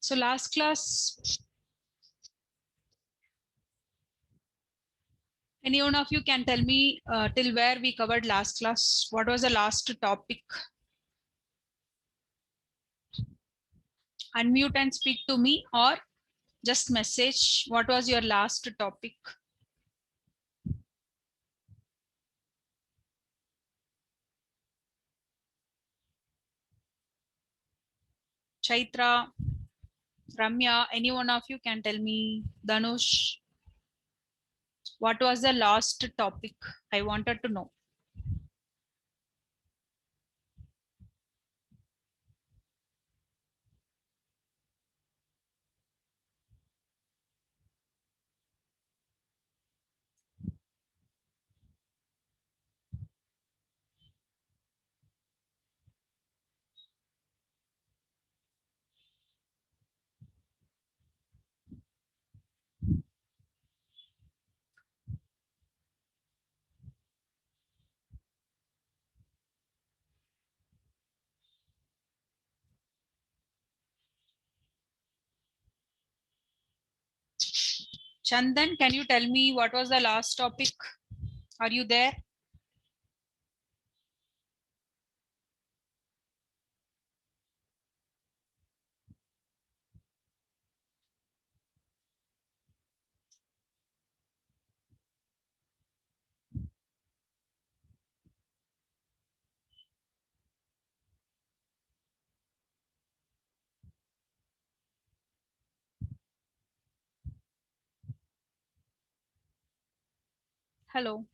So last class, any one of you can tell me till where we covered last class? What was the last topic? Unmute and speak to me or just message. What was your last topic? Chaitra, Ramya, any one of you can tell me. Dhanush, what was the last topic? I wanted to know. Chandan, can you tell me what was the last topic? Are you there? Hello.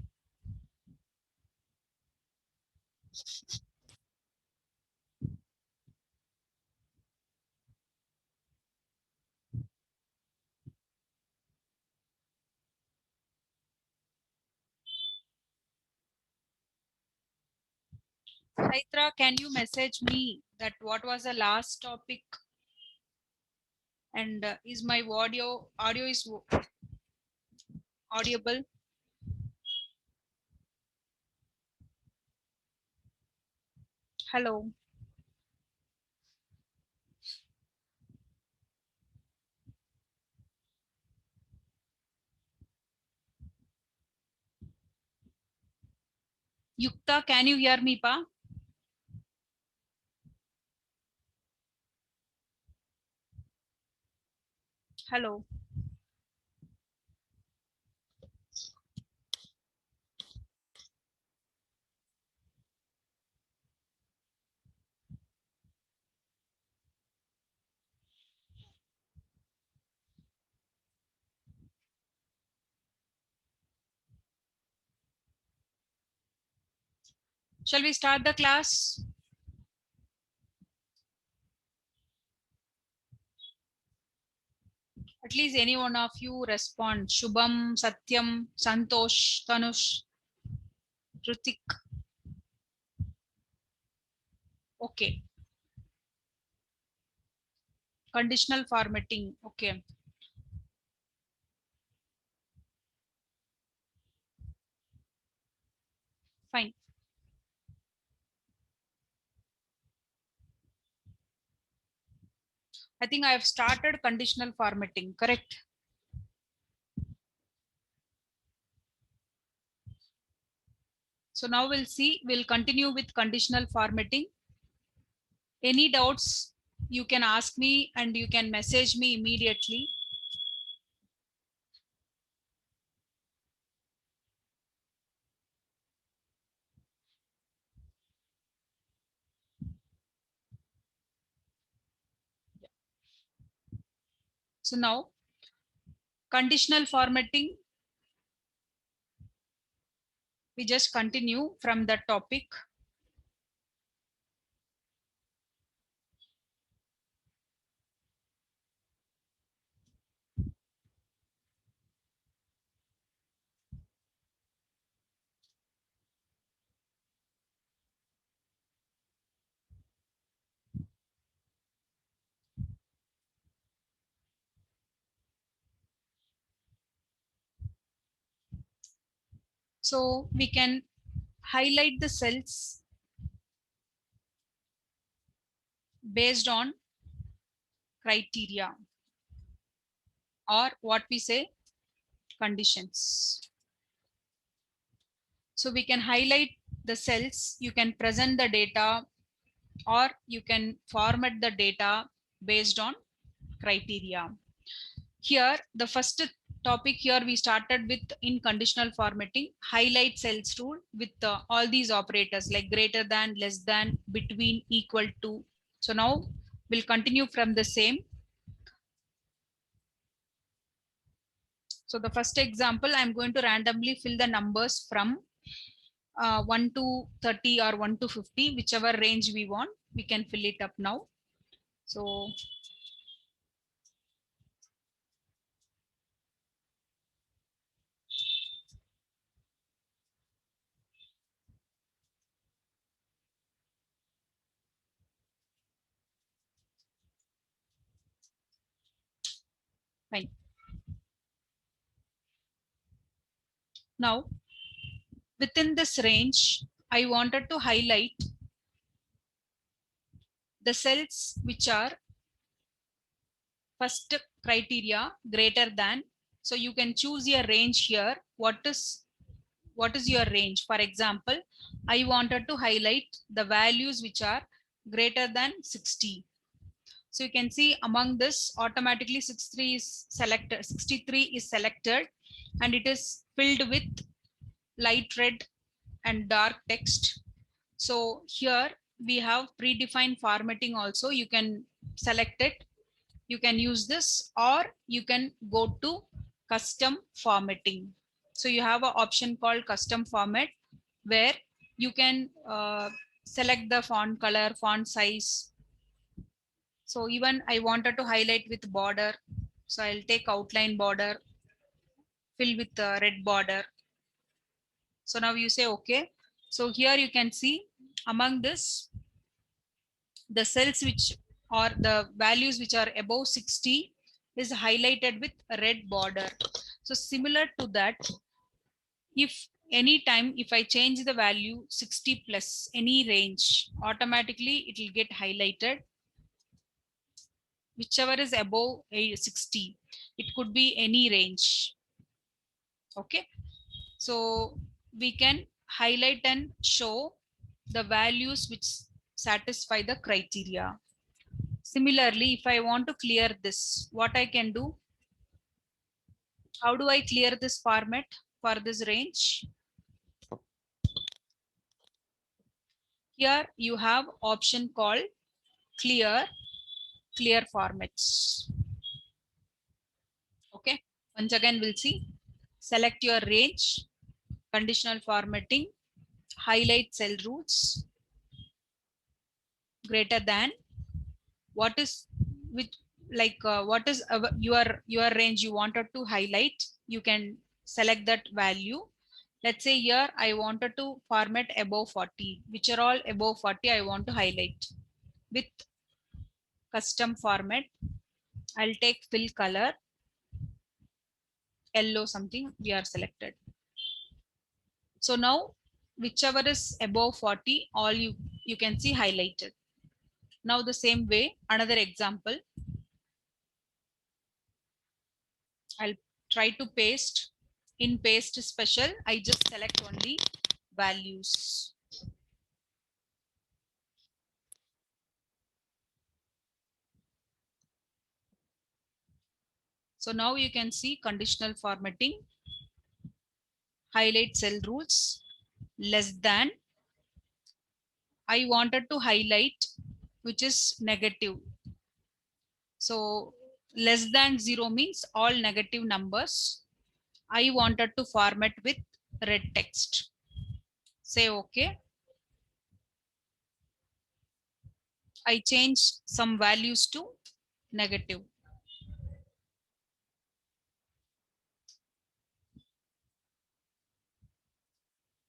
Chaitra, can you message me that what was the last topic? And is my audio is audible? Hello. Yukta, can you hear me, Pa? Hello. Shall we start the class? At least any one of you respond. Shubham, Satyam, Santosh, Tanush, Rutik. Okay. Conditional formatting. Okay. Fine. I think I have started conditional formatting, correct? So now we'll continue with conditional formatting. Any doubts you can ask me and you can message me immediately. So now conditional formatting, we just continue from the topic. So we can highlight the cells based on criteria, or what we say, conditions. So we can highlight the cells, you can present the data, or you can format the data based on criteria. Here, the first topic here we started with in conditional formatting, highlight cells rule with all these operators like greater than, less than, between, equal to. So now we'll continue from the same. So the first example, I'm going to randomly fill the numbers from 1 to 30 or 1 to 50, whichever range we want, we can fill it up now. So fine. Now within this range, I wanted to highlight the cells which are first criteria greater than. So you can choose your range here. What is your range? For example, I wanted to highlight the values which are greater than 60. So you can see among this automatically 63 is selected, 63 is selected, and it is filled with light red and dark text. So here we have predefined formatting also. You can select it, you can use this, or you can go to custom formatting. So you have an option called custom format where you can select the font color, font size. So even I wanted to highlight with border. So I'll take outline border, fill with the red border. So now you say okay. So here you can see among this, the cells which or the values which are above 60 is highlighted with a red border. So similar to that, if anytime if I change the value 60 plus any range, automatically it will get highlighted whichever is above 60. It could be any range. Okay, so we can highlight and show the values which satisfy the criteria. Similarly, if I want to clear this, what I can do? How do I clear this format for this range? Here you have option called clear formats. Okay, once again we'll see. Select your range, conditional formatting, highlight cell rules, greater than, what is with what is your range you wanted to highlight. You can select that value. Let's say here I wanted to format above 40, which are all above 40 I want to highlight with custom format. I'll take fill color yellow, something we are selected. So now whichever is above 40, all you can see highlighted. Now the same way, another example, I'll try to paste. In paste special, I just select only values. So now you can see conditional formatting, highlight cell rules, less than. I wanted to highlight which is negative. So less than 0 means all negative numbers. I wanted to format with red text. Say okay. I change some values to negative.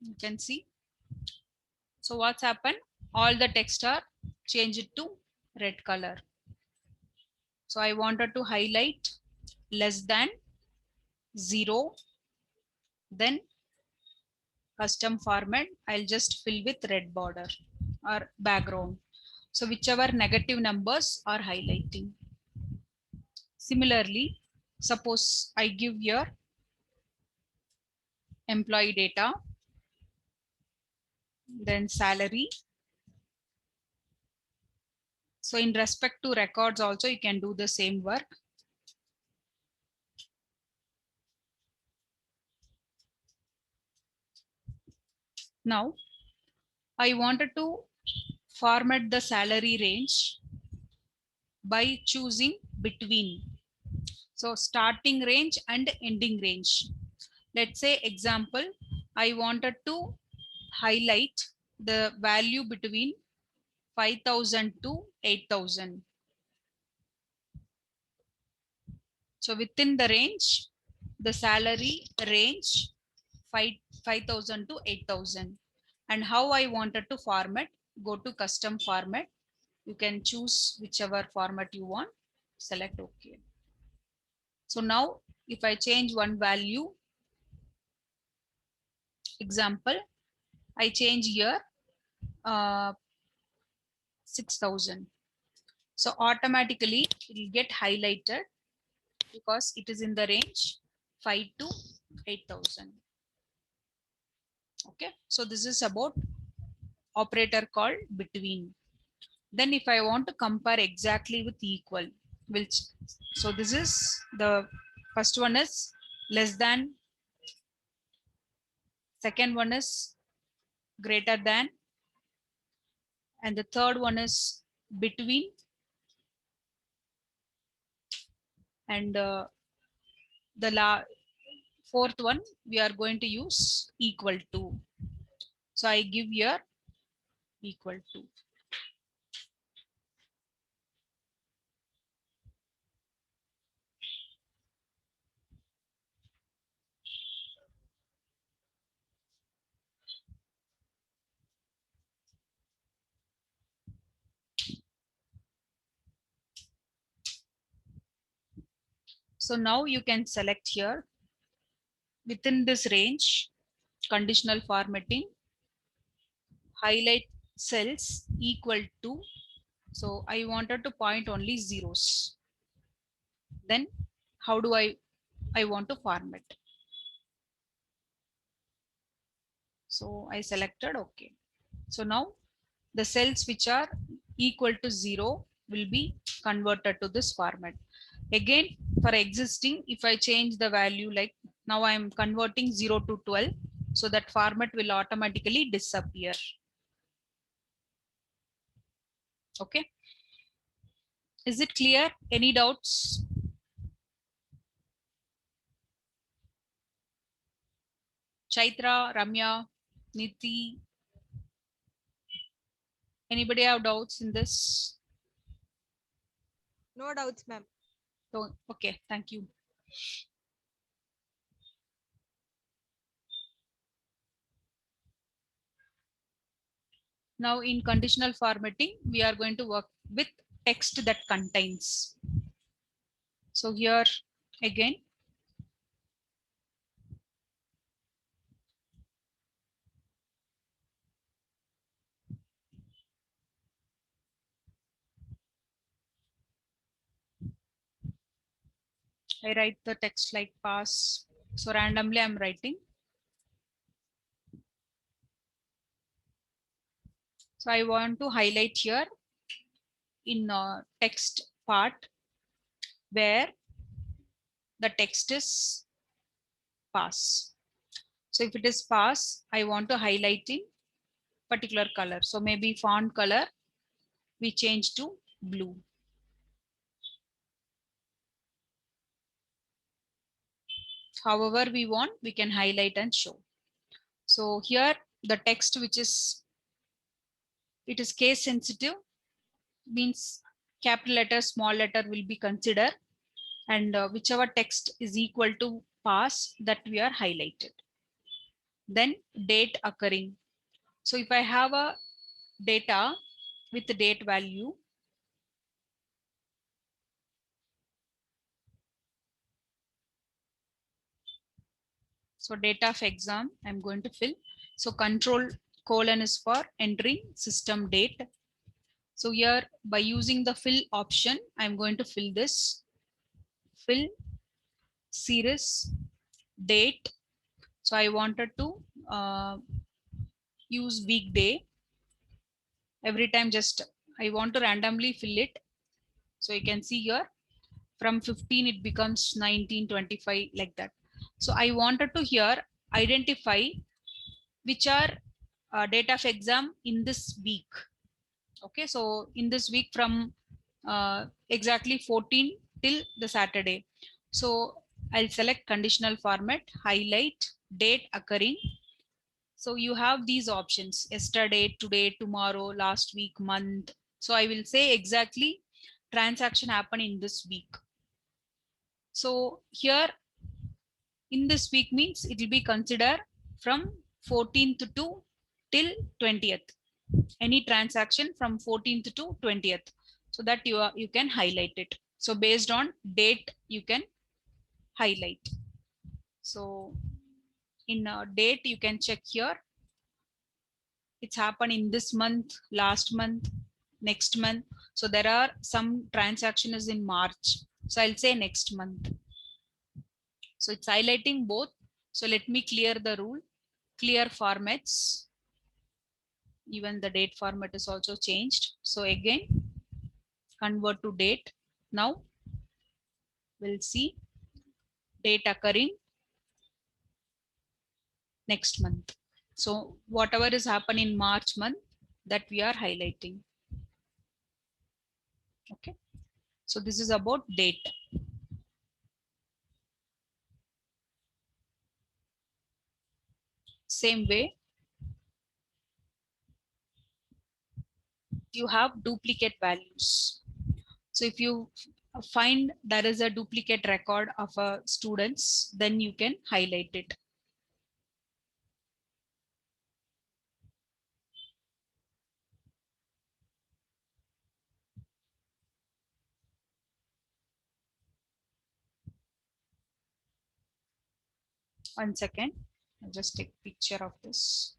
You can see. So what's happened? All the text are changed to red color. So I wanted to highlight less than 0, then custom format, I'll just fill with red border or background. So whichever negative numbers are highlighting. Similarly, suppose I give here employee data, then salary. So in respect to records also, you can do the same work. Now, I wanted to format the salary range by choosing between. So starting range and ending range. Let's say example, I wanted to highlight the value between 5,000 to 8,000. So within the range, the salary range 5,000 to 8,000. And how I wanted to format, go to custom format. You can choose whichever format you want, select OK. So now if I change one value, example, I change here 6,000. So automatically it will get highlighted because it is in the range 5 to 8,000. Okay, so this is about operator called between. Then if I want to compare exactly with equal, which, so this is the first one is less than, second one is greater than, and the third one is between, and the fourth one we are going to use equal to. So I give here equal to. So now you can select here within this range, conditional formatting, highlight cells equal to. So I wanted to point only zeros. Then how do I want to format? So I selected OK. So now the cells which are equal to 0 will be converted to this format. Again, for existing, if I change the value, like now I am converting 0 to 12, so that format will automatically disappear. Okay. Is it clear? Any doubts? Chaitra, Ramya, Niti, anybody have doubts in this? No doubts, ma'am. So, okay, thank you. Now in conditional formatting, we are going to work with text that contains. So here again, I write the text like pass. So randomly I'm writing. So I want to highlight here in text part where the text is pass. So if it is pass, I want to highlight in particular color. So maybe font color, we change to blue. However we want, we can highlight and show. So here the text which is, it is case sensitive, means capital letter, small letter will be considered, and whichever text is equal to pass, that we are highlighted. Then date occurring. So if I have a data with the date value, so data of exam I'm going to fill. So control colon is for entering system date. So here by using the fill option, I'm going to fill this. fill series date. So I wanted to use weekday. Every time just I want to randomly fill it. So you can see here from 15 it becomes 19, 25 like that. So I wanted to here identify which are date of exam in this week. Okay, so in this week from exactly 14 till the Saturday. So I'll select conditional format, highlight date occurring. So you have these options: yesterday, today, tomorrow, last week, month. So I will say exactly transaction happen in this week. So here in this week means it will be considered from 14th to till 20th. Any transaction from 14th to 20th, so that you can highlight it. So based on date you can highlight. So in date you can check here, it's happened in this month, last month, next month. So there are some transaction is in March, so I'll say next month. So it's highlighting both. So let me clear the rule, clear formats. Even the date format is also changed. So again convert to date. Now we'll see date occurring next month. So whatever is happened in March month, that we are highlighting. Okay, so this is about date. Same way, you have duplicate values. So if you find there is a duplicate record of a students, then you can highlight it. One second, I'll just take a picture of this.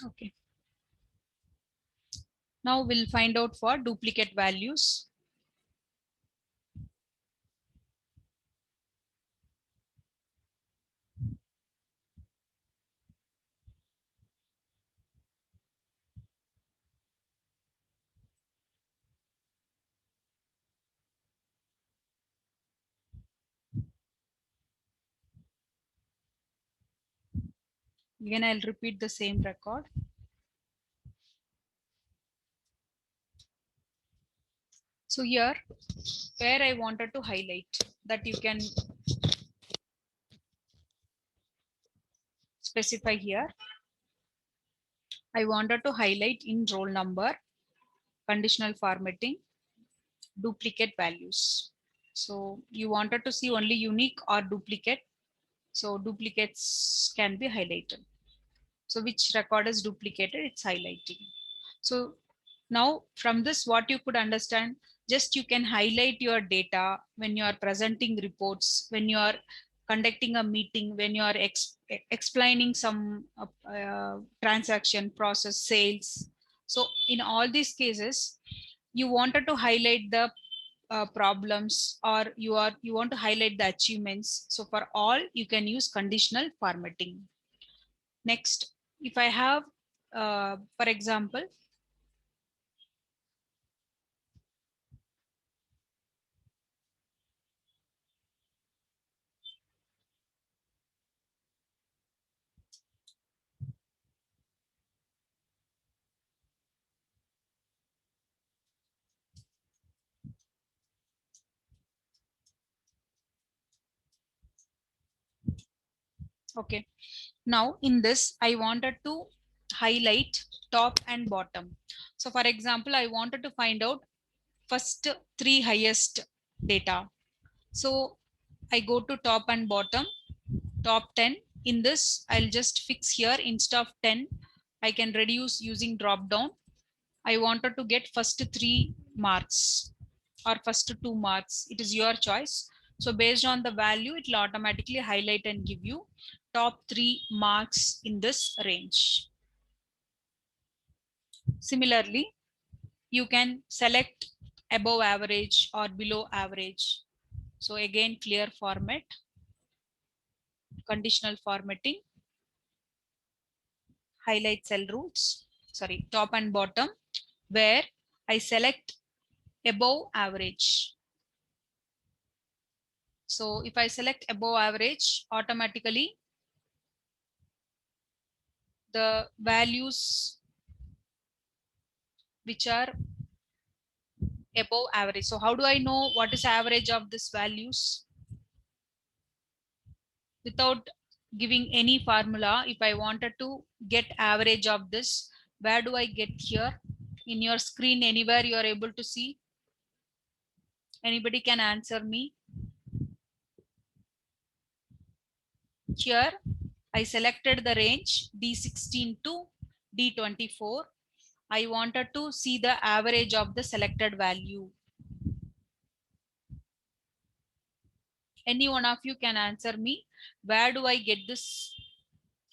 Okay. Now we'll find out for duplicate values. Again, I'll repeat the same record. So here, where I wanted to highlight that you can specify here. I wanted to highlight in roll number, conditional formatting, duplicate values. So you wanted to see only unique or duplicate. So duplicates can be highlighted. So which record is duplicated, it's highlighting. So now from this, what you could understand, just you can highlight your data when you are presenting reports, when you are conducting a meeting, when you are explaining some transaction process, sales. So in all these cases, you wanted to highlight the problems, or you want to highlight the achievements. So for all you can use conditional formatting. Next, if I have, for example, okay, now in this, I wanted to highlight top and bottom. So for example, I wanted to find out first three highest data. So I go to top and bottom, top 10. In this, I'll just fix here instead of 10, I can reduce using drop down. I wanted to get first three marks. or first 2 marks. It is your choice. So based on the value, it will automatically highlight and give you top 3 marks in this range. Similarly, you can select above average or below average. So again, clear format, conditional formatting, highlight cell roots, sorry, top and bottom, where I select above average. So if I select above average, automatically the values which are above average. So how do I know what is average of these values? Without giving any formula, if I wanted to get average of this, where do I get here? In your screen, anywhere you are able to see? Anybody can answer me? Here, I selected the range D16 to D24. I wanted to see the average of the selected value. Any one of you can answer me. Where do I get this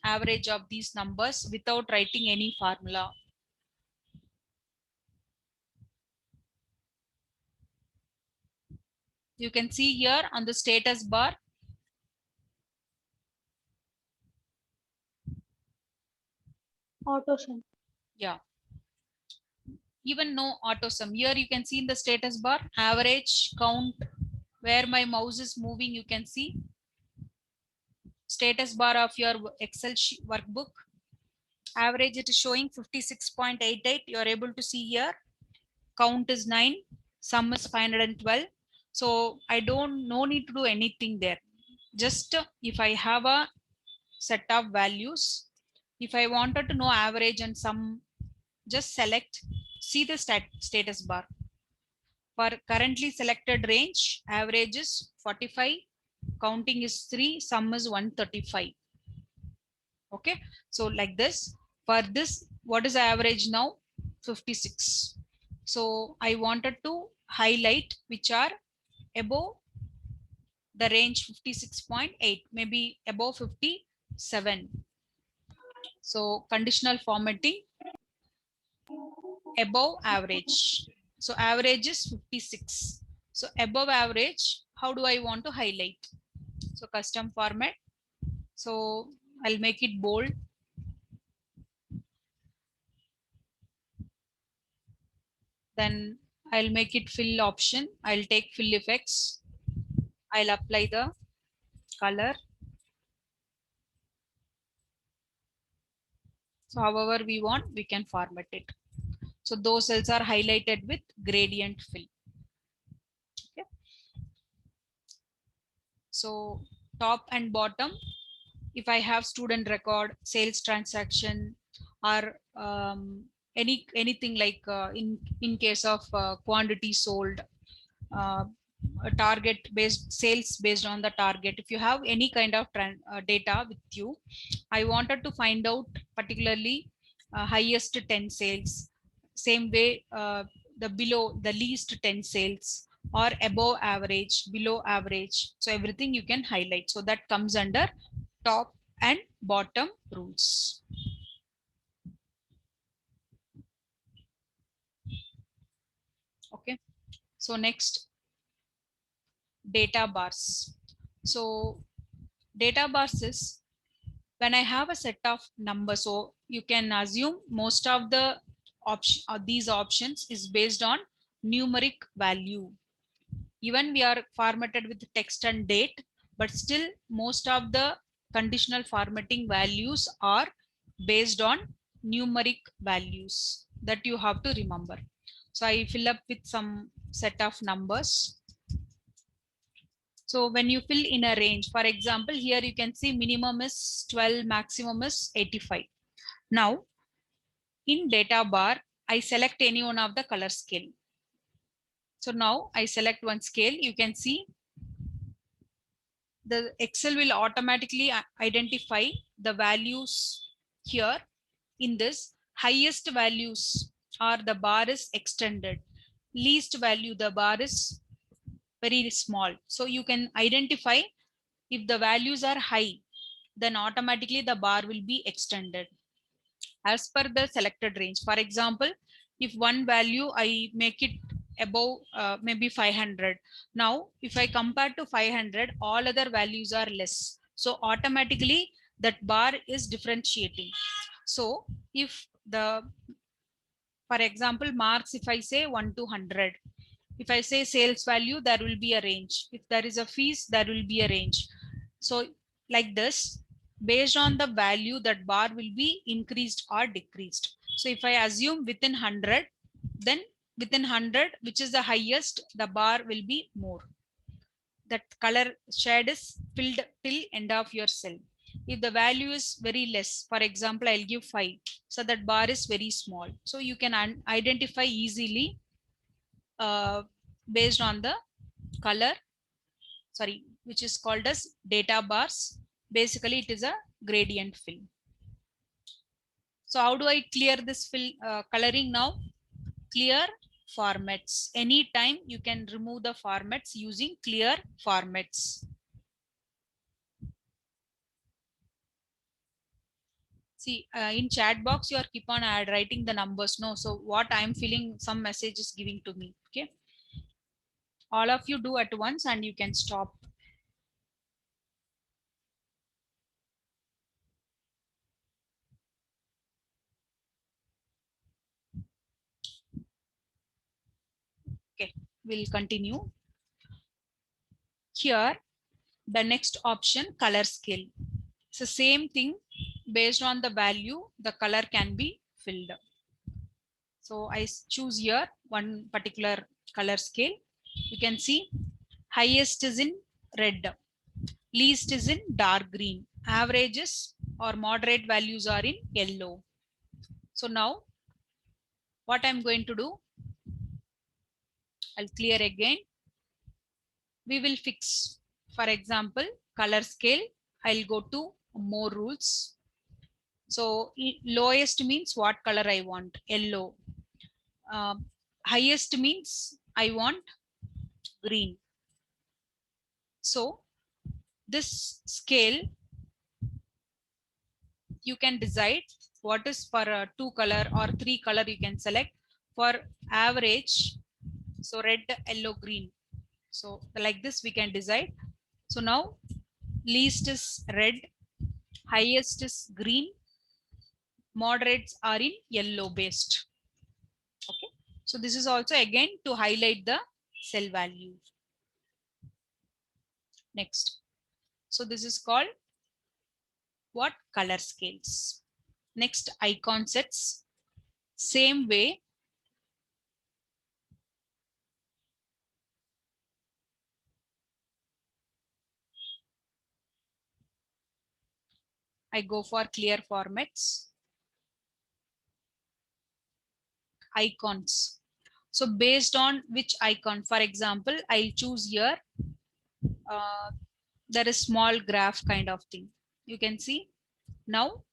average of these numbers without writing any formula? You can see here on the status bar. AutoSum. Yeah, even no auto sum. Here you can see in the status bar, average, count, where my mouse is moving, you can see status bar of your Excel workbook. Average it is showing 56.88. You are able to see here. Count is 9, sum is 512. So I don't no need to do anything there. Just if I have a set of values, if I wanted to know average and sum, just select, see the status bar. For currently selected range, average is 45, counting is 3, sum is 135. Okay, so like this. For this, what is the average now? 56. So I wanted to highlight which are above the range 56.8, maybe above 57. So conditional formatting, above average. So average is 56. So above average, how do I want to highlight? So custom format. So I'll make it bold. Then I'll make it fill option. I'll take fill effects. I'll apply the color. So however we want, we can format it. So those cells are highlighted with gradient fill. Okay. So top and bottom, if I have student record, sales transaction, or anything like in case of quantity sold, uh, a target based sales based on the target. If you have any kind of data with you, I wanted to find out particularly highest 10 sales. Same way, the below the least 10 sales, or above average, below average. So everything you can highlight. So that comes under top and bottom rules. Okay. So next, data bars. So data bars is when I have a set of numbers. So you can assume most of the option these options is based on numeric value. Even we are formatted with text and date, but still most of the conditional formatting values are based on numeric values that you have to remember. So I fill up with some set of numbers. So when you fill in a range, for example, here you can see minimum is 12, maximum is 85. Now in data bar, I select any one of the color scale. So now I select one scale. You can see the Excel will automatically identify the values here in this highest values, or the bar is extended. least value, the bar is very small. So you can identify if the values are high, then automatically the bar will be extended as per the selected range. For example, if one value I make it above maybe 500. Now, if I compare to 500, all other values are less. So automatically that bar is differentiating. So if the, for example, marks, if I say 1 to 100, if I say sales value, there will be a range. If there is a fees, there will be a range. So like this, based on the value, that bar will be increased or decreased. So if I assume within 100, then within 100, which is the highest, the bar will be more. That color shade is filled till end of your cell. If the value is very less, for example, I'll give 5. So that bar is very small. So you can identify easily based on the color, sorry, which is called as data bars. Basically, it is a gradient fill. So how do I clear this fill coloring now? Clear formats. Anytime you can remove the formats using clear formats. See, in chat box, you are keep on writing the numbers. No, so what I'm feeling, some message is giving to me. Okay, all of you do at once, and you can stop. Okay, we'll continue. Here, the next option, color scale. It's the same thing. Based on the value, the color can be filled. So I choose here one particular color scale. You can see highest is in red, least is in dark green, averages or moderate values are in yellow. So now what I'm going to do, I'll clear again. We will fix, for example, color scale. I'll go to more rules. So lowest means what color I want, yellow. Highest means I want green. So this scale, you can decide what is for a 2 color or 3 color you can select. For average, so red, yellow, green. So like this we can decide. So now least is red, highest is green, moderates are in yellow based. Okay, so this is also again to highlight the cell value. Next, so this is called what? Color scales. Next, icon sets. Same way, I go for clear formats. Icons. So based on which icon, for example, I'll choose here. There is small graph kind of thing. You can see now,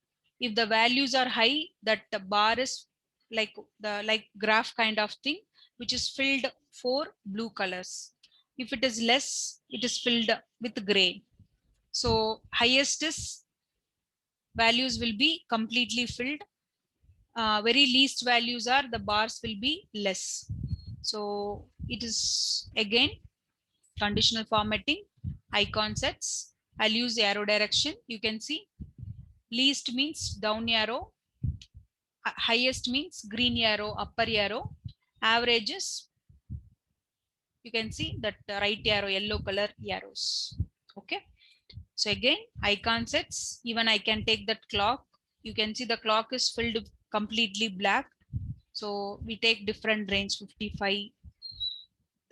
if the values are high, that the bar is like the graph kind of thing, which is filled for blue colors. If it is less, it is filled with gray. So highest is values will be completely filled. Very least values are the bars will be less. So it is again conditional formatting, icon sets. I'll use arrow direction. You can see least means down arrow, highest means green arrow, upper arrow, averages, you can see that the right arrow, yellow color arrows. Okay, so again icon sets, even I can take that clock. You can see the clock is filled completely black. So we take different range, 55,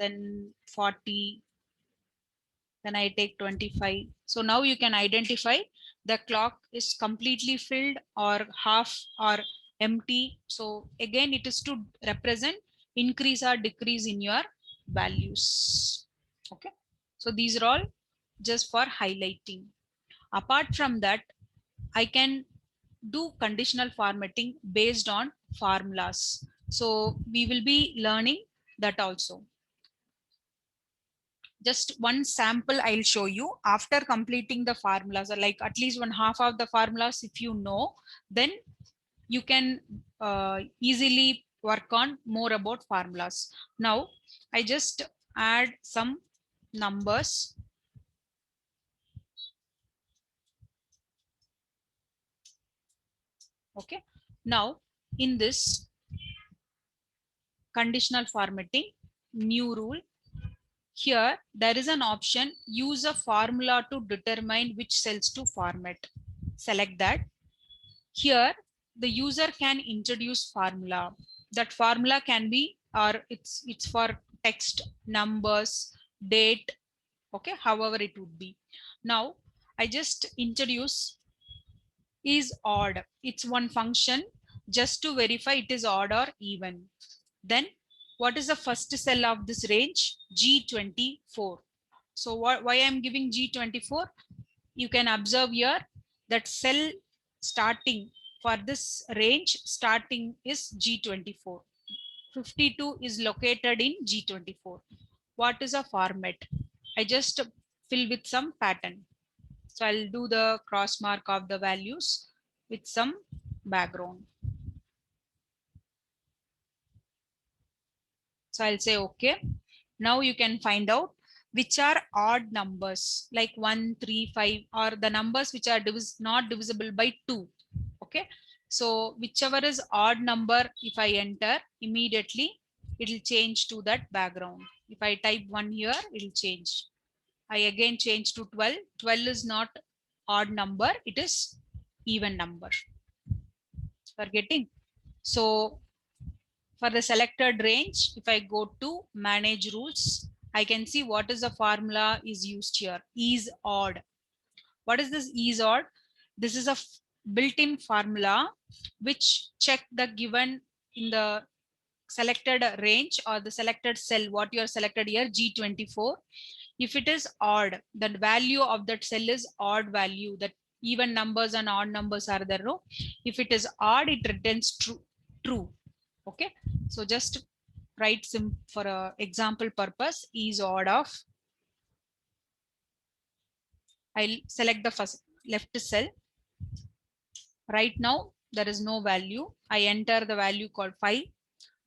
then 40, then I take 25. So now you can identify the clock is completely filled or half or empty. So again, it is to represent increase or decrease in your values. Okay. So these are all just for highlighting. Apart from that, I can do conditional formatting based on formulas. So we will be learning that also. Just one sample I'll show you after completing the formulas, or like at least one half of the formulas if you know, then you can easily work on more about formulas. Now I just add some numbers. Okay, now in this conditional formatting, new rule, here there is an option, use a formula to determine which cells to format. Select that. Here the user can introduce formula. That formula can be, or it's for text, numbers, date, okay, however it would be. Now I just introduce is odd. It's one function just to verify it is odd or even. Then what is the first cell of this range? G24. So why I'm giving G24? You can observe here that cell starting for this range starting is G24. 52 is located in G24. What is a format? I just fill with some pattern. So I'll do the cross mark of the values with some background. So I'll say okay. Now you can find out which are odd numbers like 1, 3, 5, or the numbers which are not divisible by 2. Okay. So whichever is odd number, if I enter, immediately it will change to that background. If I type 1 here, it will change. I again change to 12. 12 is not odd number, it is even number. For getting. So for the selected range, if I go to manage rules, I can see what is the formula is used here. Is odd. What is this is odd? This is a built-in formula which check the given in the selected range or the selected cell, what you are selected here, G24. If it is odd, the value of that cell is odd value, that even numbers and odd numbers are there. No? If it is odd, it returns true. Okay, so just write some for a example purpose, is odd of, I'll select the first left cell. Right now there is no value. I enter the value called 5.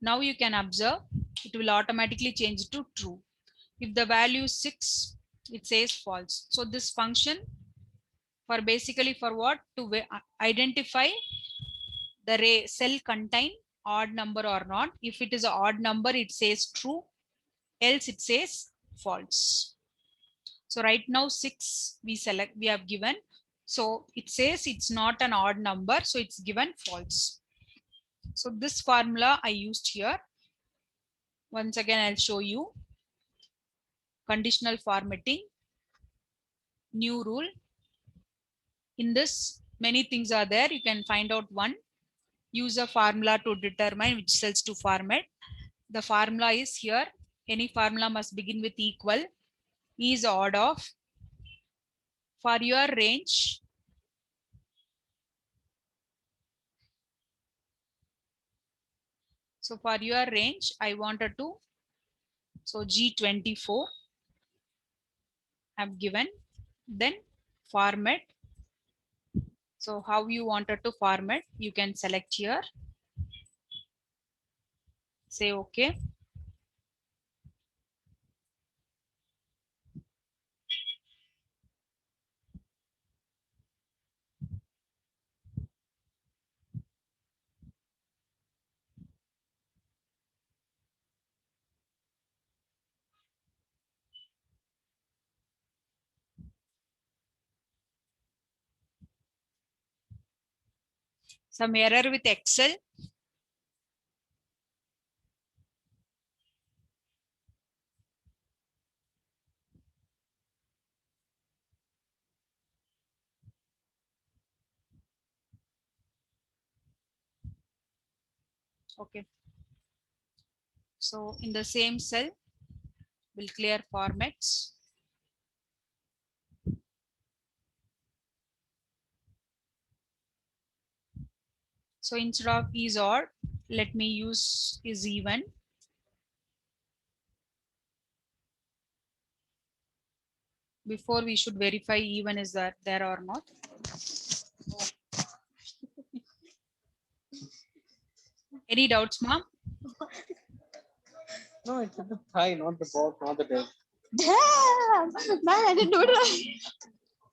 Now you can observe it will automatically change to true. If the value is 6, it says false. So this function for basically for what? To identify the cell contain odd number or not. If it is an odd number, it says true, else it says false. So right now 6 we have given. So it says it's not an odd number, so it's given false. So this formula I used here. Once again, I'll show you. Conditional formatting, new rule. In this, many things are there. You can find out one. Use a formula to determine which cells to format. The formula is here. Any formula must begin with equal. Is odd of. For your range, so for your range, I wanted to, so G24 I've given, then format. So how you wanted to format, you can select here, say okay. Some error with Excel. Okay. So in the same cell, we'll clear formats. So instead of is odd, let me use is even. Before we should verify even is that there or not. Any doubts, ma'am? No, it's the thigh, not the box, not the desk. Damn, man, I didn't do it right.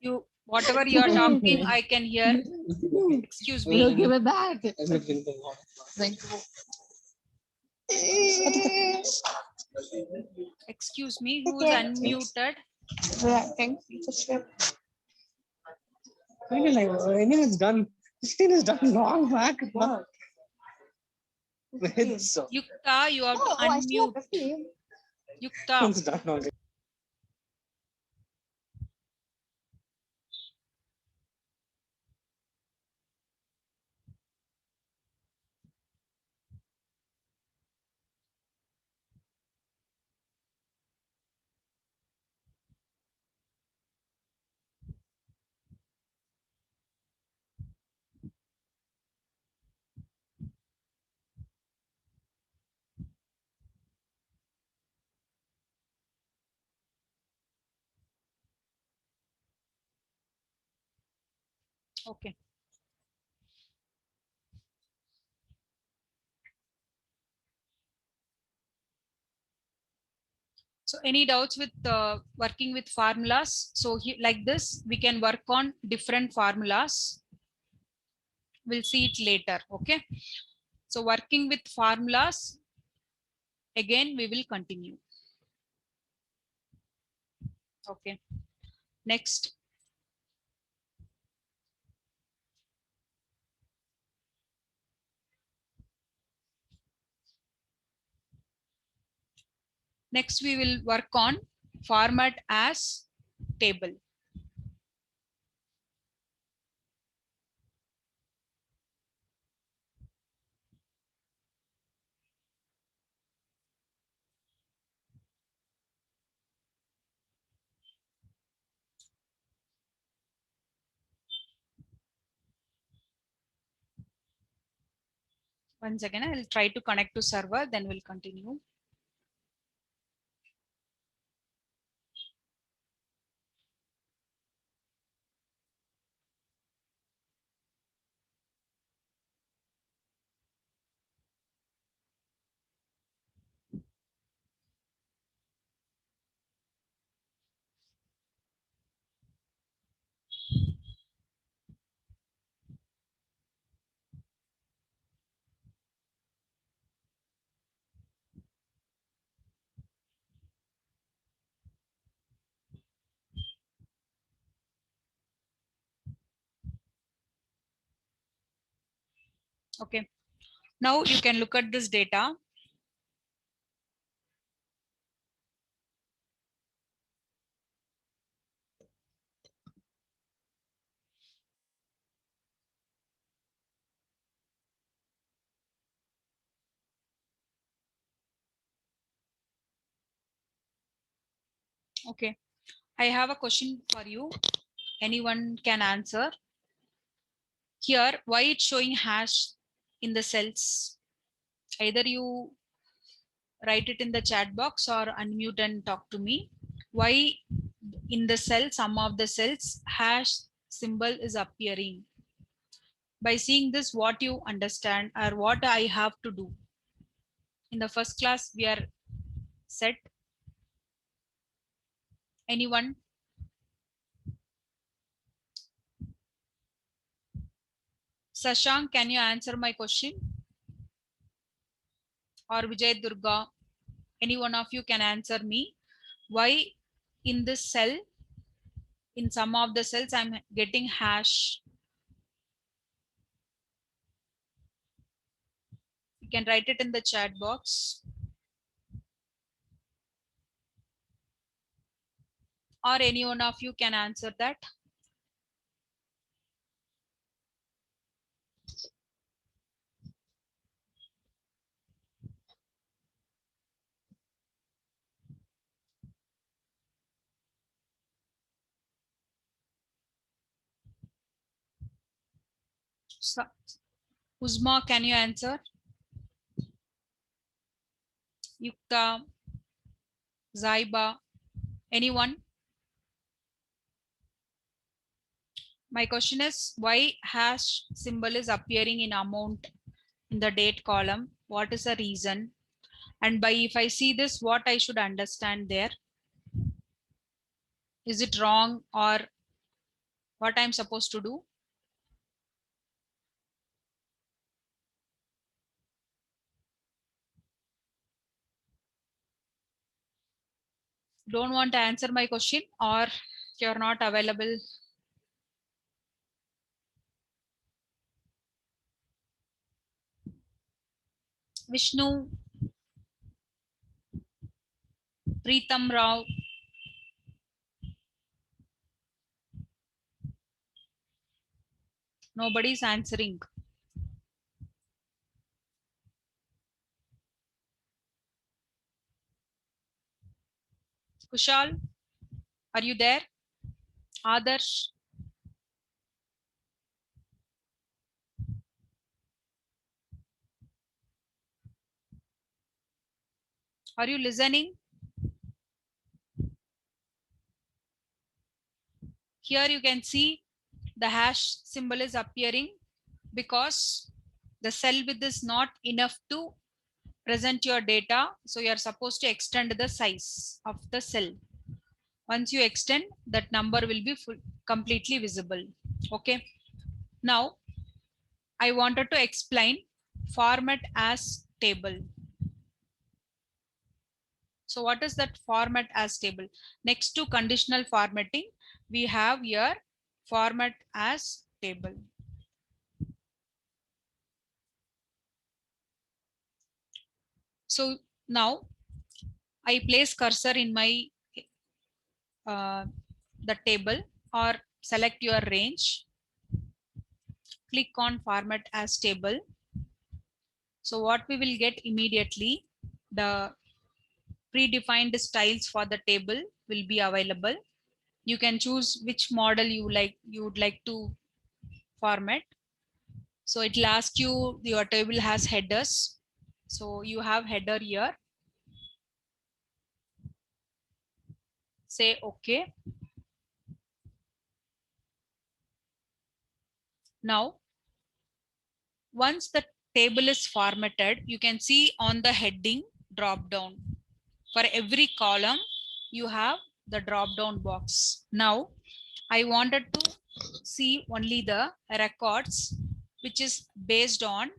You, whatever you are talking, I can hear. Excuse me. No, give it back. Everything. Thank you. Excuse me, who is unmuted? Reacting. Really, like, anything is done. This thing is done long back. It's Yukta, you have to unmute. Yukta. it's done already. Okay. So any doubts with working with formulas? So like this, we can work on different formulas. We'll see it later. Okay. So working with formulas, again, we will continue. Okay. Next. Next, we will work on format as table. Once again, I'll try to connect to server, then we'll continue. Okay. Now you can look at this data. Okay. I have a question for you. Anyone can answer. Here, why it's showing hash in the cells? Either you write it in the chat box or unmute and talk to me. Why in the cell, some of the cells, hash symbol is appearing? By seeing this, what you understand or what I have to do? In the first class, we are set. Anyone? Sashank, can you answer my question? Or Vijay Durga? Any one of you can answer me. Why in this cell, in some of the cells, I'm getting hash? You can write it in the chat box. Or any one of you can answer that. So, Uzma, can you answer? Yukta, Zaiba, anyone? My question is why hash symbol is appearing in amount in the date column? What is the reason? And by if I see this, what I should understand there? Is it wrong or what I'm supposed to do? Don't want to answer my question or you're not available? Vishnu, Preetam Rao, nobody's answering. Kushal, are you there? Adarsh, are you listening? Here you can see the hash symbol is appearing because the cell width is not enough to present your data. So you are supposed to extend the size of the cell. Once you extend, that number will be completely visible. Okay. Now I wanted to explain format as table. So what is that format as table? Next to conditional formatting, we have here format as table. So now I place cursor in my the table or select your range. Click on format as table. So what we will get immediately, the predefined styles for the table will be available. You can choose which model you would like to format. So it will ask you your table has headers. So you have header here. Say okay. Now, once the table is formatted, you can see on the heading drop down. For every column, you have the drop down box. Now, I wanted to see only the records which is based on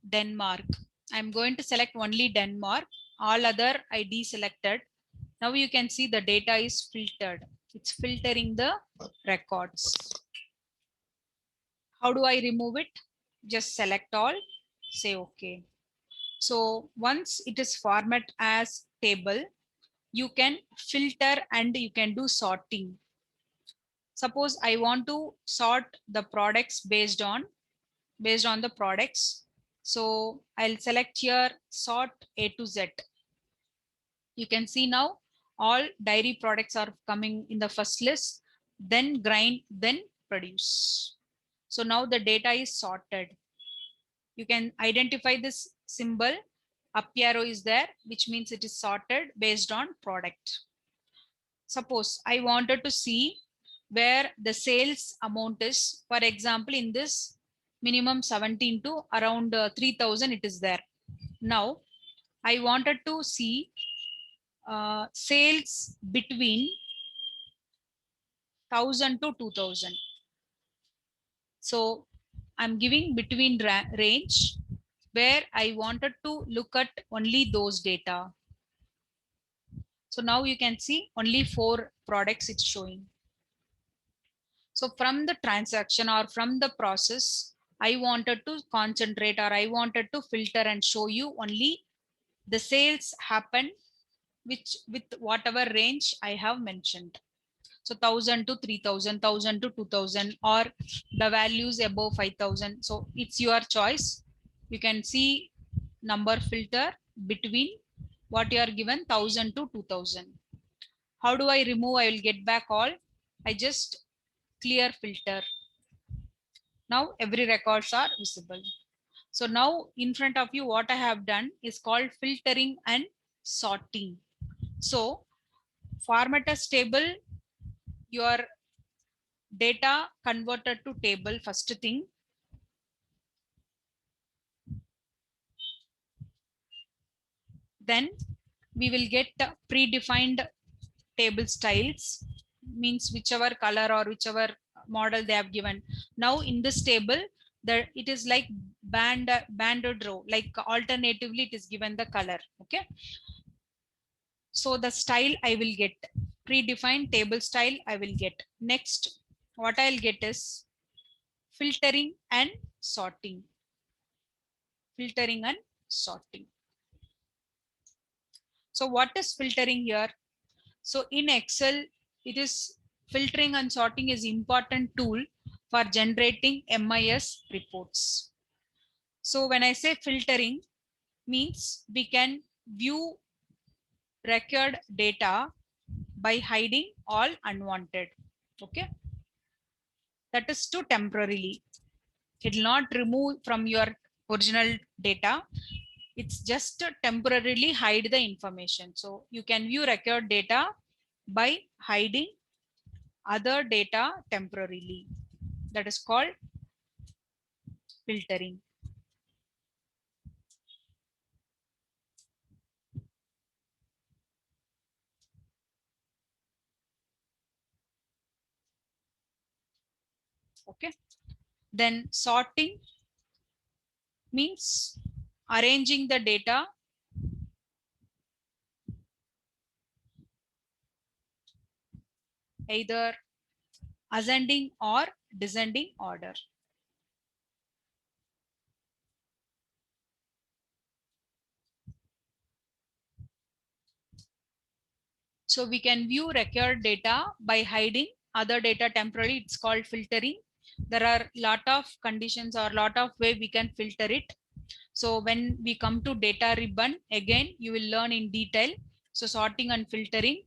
Denmark. I'm going to select only Denmark. All other I deselected. Now you can see the data is filtered. It's filtering the records. How do I remove it? Just select all, say okay. So once it is format as table, you can filter and you can do sorting. Suppose I want to sort the products based on the products. So I'll select here sort A to Z. You can see now all dairy products are coming in the first list, then grind, then produce. So now the data is sorted. You can identify this symbol, up arrow is there, which means it is sorted based on product. Suppose I wanted to see where the sales amount is. For example, in this minimum 17 to around 3000 it is there. Now I wanted to see sales between 1000 to 2000. So I'm giving between range where I wanted to look at only those data. So now you can see only 4 products it's showing. So from the transaction or from the process, I wanted to concentrate or I wanted to filter and show you only the sales happen which with whatever range I have mentioned. So 1000 to 3000, 1000 to 2000, or the values above 5000. So it's your choice. You can see number filter between what you are given 1000 to 2000. How do I remove? I will get back all. I just clear filter. Now every records are visible. So now in front of you, what I have done is called filtering and sorting. So format as table, your data converted to table first thing. Then we will get predefined table styles, means whichever color or whichever model they have given. Now in this table, it is like banded row, like alternatively it is given the color. Okay. So the style I will get, predefined table style I will get. Next, what I'll get is filtering and sorting. Filtering and sorting. So what is filtering here? So in Excel, it is filtering and sorting is important tool for generating MIS reports. So when I say filtering, means we can view record data by hiding all unwanted. Okay. That is to temporarily. It will not remove from your original data. It's just to temporarily hide the information. So you can view record data by hiding other data temporarily. That is called filtering. Okay. Then sorting means arranging the data either ascending or descending order. So we can view record data by hiding other data temporarily. It's called filtering. There are lot of conditions or lot of way we can filter it. So when we come to data ribbon, again, you will learn in detail. So sorting and filtering.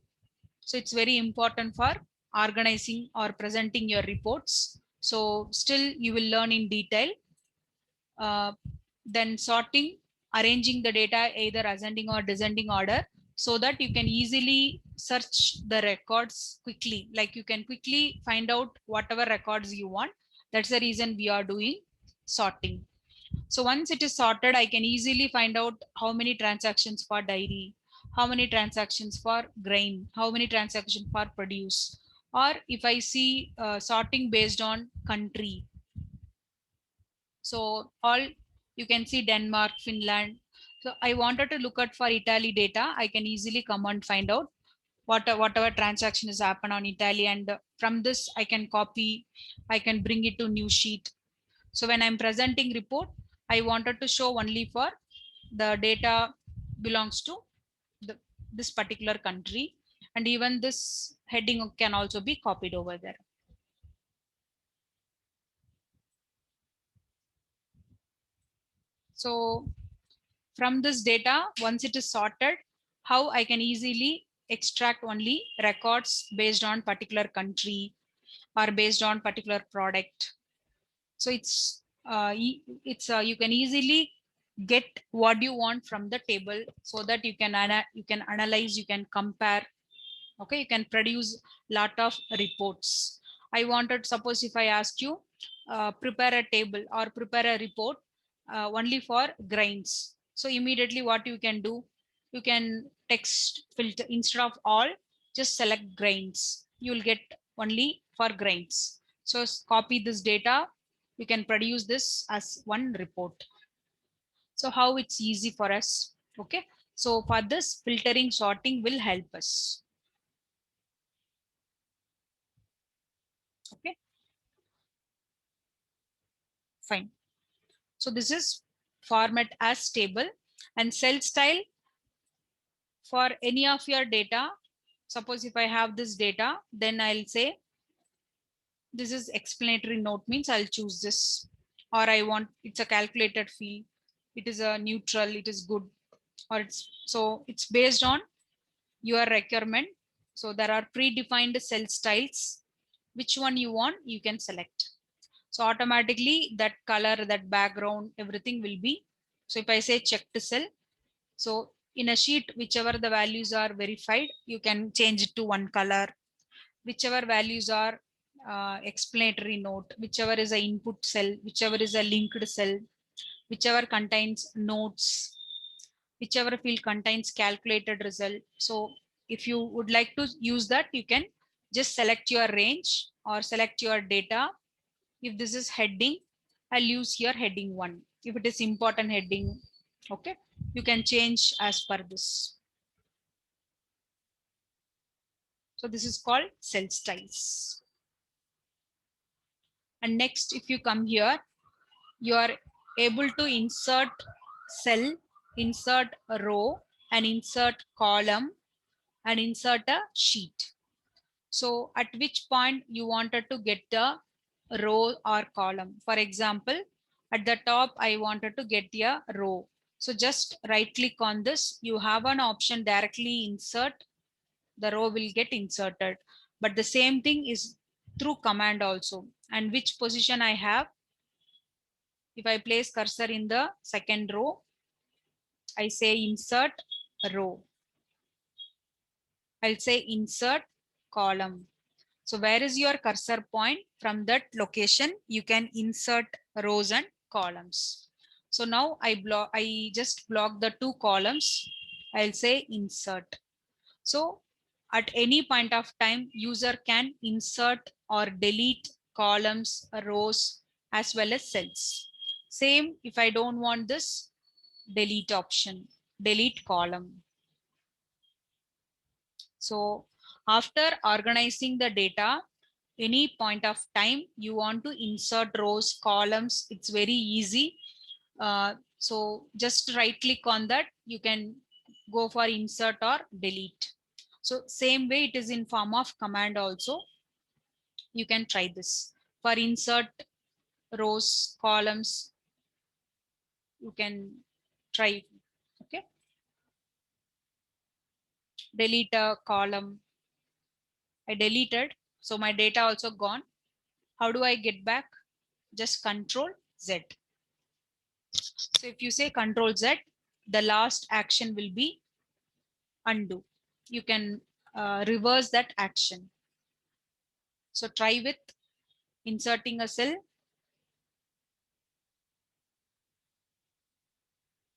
So it's very important for organizing or presenting your reports. So still you will learn in detail. Then sorting, arranging the data either ascending or descending order, so that you can easily search the records quickly. Like you can quickly find out whatever records you want. That's the reason we are doing sorting. So once it is sorted, I can easily find out how many transactions for dairy, how many transactions for grain, how many transactions for produce. Or if I see sorting based on country. So all you can see Denmark, Finland. So I wanted to look at for Italy data. I can easily come and find out whatever transaction is happen on Italy. And from this, I can copy, I can bring it to new sheet. So when I'm presenting report, I wanted to show only for the data belongs to this particular country. And even this heading can also be copied over there. So from this data, once it is sorted, how I can easily extract only records based on particular country or based on particular product. So you can easily get what you want from the table, so that you can analyze, you can compare. Okay, you can produce lot of reports. I wanted, suppose if I ask you prepare a table or prepare a report only for grains. So immediately what you can do, you can text filter instead of all, just select grains. You will get only for grains. So copy this data. You can produce this as one report. So how it's easy for us. Okay. So for this, filtering, sorting will help us. Okay. Fine. So this is format as table, and cell style for any of your data. Suppose if I have this data, then I'll say this is explanatory note, means I'll choose this, or I want it's a calculated field, it is a neutral, it is good, or it's based on your requirement. So there are predefined cell styles. Which one you want, you can select. So automatically that color, that background, everything will be. So if I say check to cell, so in a sheet, whichever the values are verified, you can change it to one color. Whichever values are explanatory note, whichever is a input cell, whichever is a linked cell, whichever contains notes, whichever field contains calculated result. So if you would like to use that, you can just select your range or select your data. If this is heading, I'll use here heading 1. If it is important heading, okay, you can change as per this. So this is called cell styles. And next, if you come here, you are able to insert cell, insert a row, and insert column, and insert a sheet. So at which point you wanted to get the row or column. For example, at the top, I wanted to get a row. So just right click on this. You have an option directly insert. The row will get inserted. But the same thing is through command also. And which position I have? If I place cursor in the second row, I say insert row. I'll say insert column. So where is your cursor point? From that location, you can insert rows and columns. So now I just block the 2 columns. I'll say insert. So at any point of time, user can insert or delete columns, rows, as well as cells. Same if I don't want this, delete option, delete column. So after organizing the data, any point of time you want to insert rows, columns, it's very easy. So just right click on that, you can go for insert or delete. So same way it is in form of command also. You can try this. For insert rows, columns, you can try, okay. Delete a column. I deleted, so my data also gone. How do I get back? Just Control Z. So if you say Control Z, the last action will be undo. You can reverse that action. So try with inserting a cell,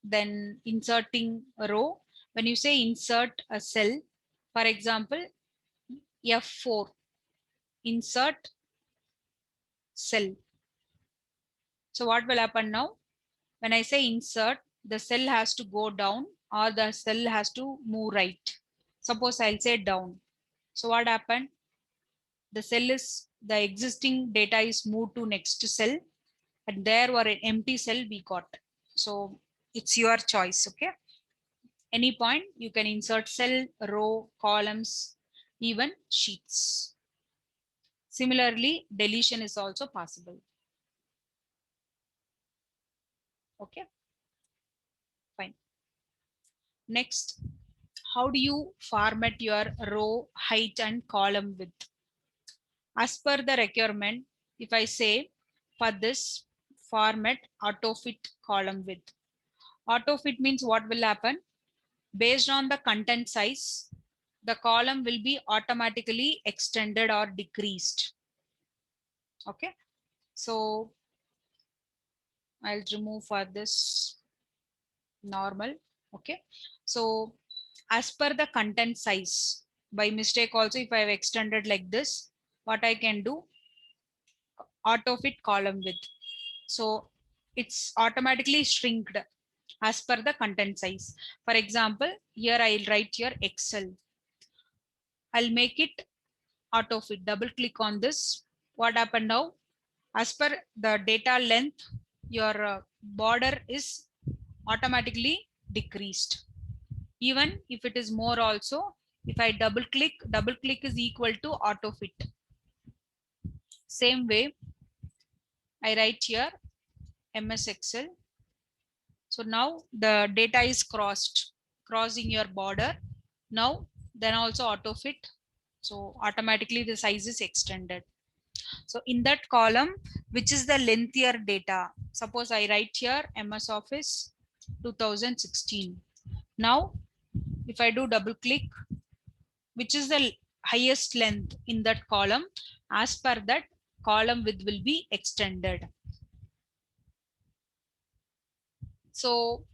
then inserting a row. When you say insert a cell, for example, F4, insert cell. So what will happen now? When I say insert, the cell has to go down or the cell has to move right. Suppose I'll say down. So what happened? The cell is, the existing data is moved to next cell, and there were an empty cell we got. So it's your choice, okay? Any point you can insert cell, row, columns, even sheets. Similarly, deletion is also possible. Okay, fine. Next, how do you format your row height and column width? As per the requirement, if I say for this format auto fit column width, auto fit means what will happen? Based on the content size, the column will be automatically extended or decreased. Okay, so I'll remove for this normal. Okay, so as per the content size, by mistake also, if I have extended like this, what I can do, auto fit column width. So it's automatically shrinked as per the content size. For example, here I'll write here Excel. I'll make it auto fit. Double click on this. What happened now? As per the data length, your border is automatically decreased. Even if it is more also, if I double click is equal to auto fit. Same way, I write here MS Excel. So now the data is crossing your border. Now then also auto fit. So automatically the size is extended. So in that column, which is the lengthier data? Suppose I write here MS Office 2016. Now, if I do double click, which is the highest length in that column? As per that, column width will be extended. So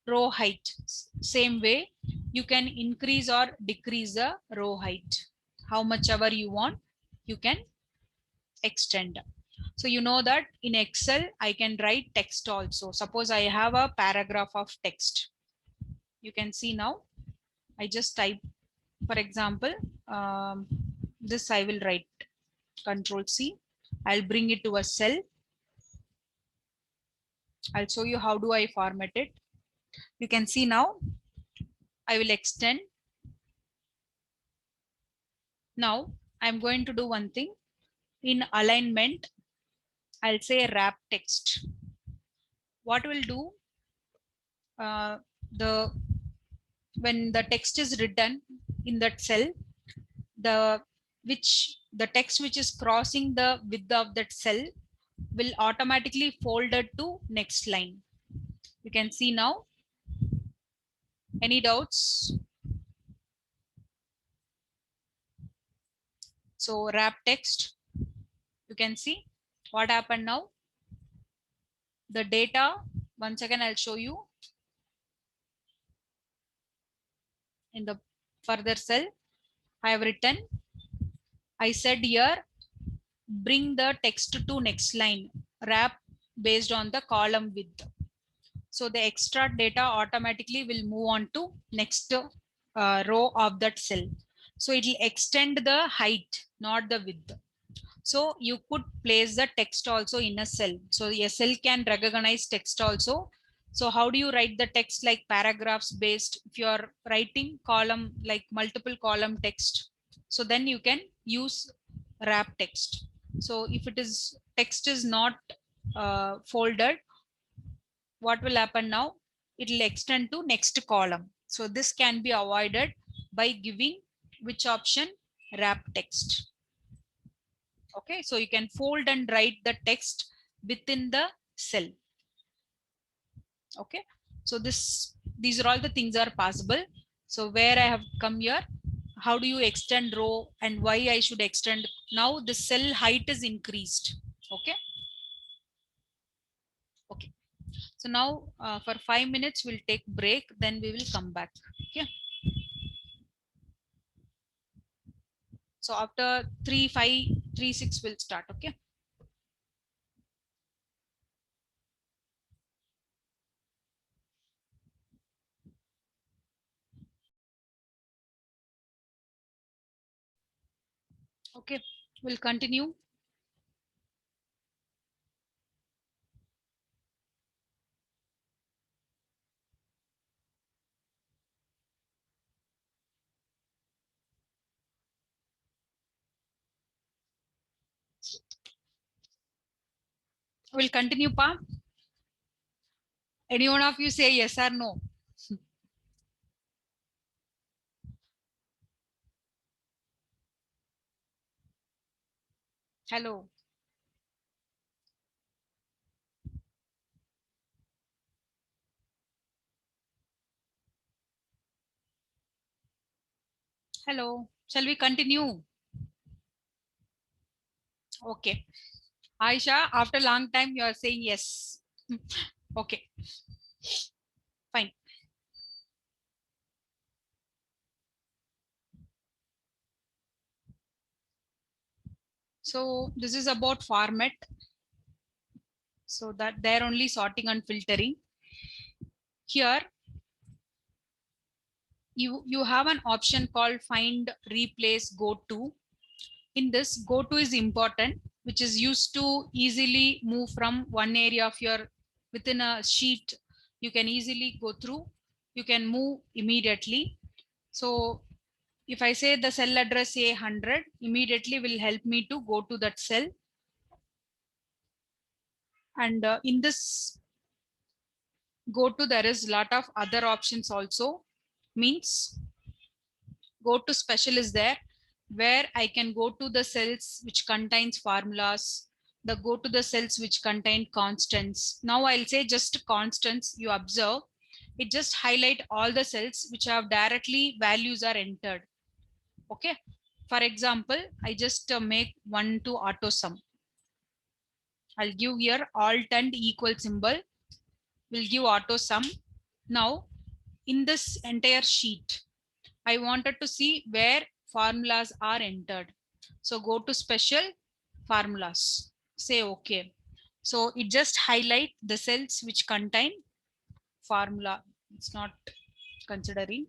row height, same way, you can increase or decrease the row height. How much ever you want, you can extend. So you know that in Excel, I can write text also. Suppose I have a paragraph of text. You can see now, I just type, for example, this I will write Control C. I'll bring it to a cell. I'll show you how do I format it. You can see now, I will extend. Now I'm going to do one thing. In alignment, I'll say wrap text. What will do, when the text is written in that cell, the text which is crossing the width of that cell will automatically folded to next line. You can see now. Any doubts? So wrap text, you can see what happened now. The data, once again I'll show you. In the further cell, I have written, I said here, bring the text to next line, wrap based on the column width. So the extra data automatically will move on to next row of that cell. So it will extend the height, not the width. So you could place the text also in a cell. So a cell can recognize text also. So how do you write the text? Like paragraphs based, if you are writing column, like multiple column text, so then you can use wrap text. So if it is text is not folded, what will happen now? It will extend to next column. So this can be avoided by giving which option? Wrap text. Okay, so you can fold and write the text within the cell. Okay, so these are all the things are possible. So where I have come here, how do you extend row and why I should extend? Now the cell height is increased. Okay. Okay. So now for 5 minutes, we'll take break, then we will come back. Okay. So after 3, 5, 3, 6, we'll start. Okay. Okay, we'll continue. We'll continue, Pa. Any one of you say yes or no? Hello. Hello. Shall we continue? Okay. Aisha, after a long time, you are saying yes. Okay. Fine. So this is about format. So that they're only sorting and filtering. Here, you have an option called find, replace, go to. In this, go to is important, which is used to easily move from one area of your within a sheet. You can easily go through. You can move immediately. So if I say the cell address A100, immediately will help me to go to that cell. And in this go to, there is a lot of other options also. Means go to special is there, where I can go to the cells which contains formulas, the go to the cells which contain constants. Now I'll say just constants. You observe, it just highlight all the cells which have directly values are entered. Okay. For example, I just make 1 to auto sum. I'll give here alt and equal symbol. We'll give auto sum. Now, in this entire sheet, I wanted to see where formulas are entered. So go to special formulas, say okay. So it just highlight the cells which contain formula. It's not considering.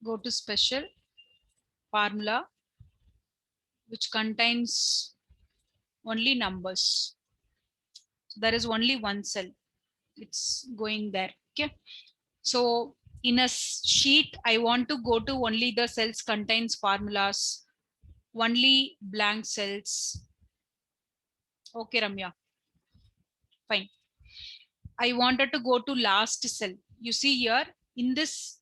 Go to special formula which contains only numbers. So there is only one cell. It's going there. Okay. So in a sheet, I want to go to only the cells contains formulas, only blank cells. Okay, Ramya. Fine. I wanted to go to last cell. You see here in this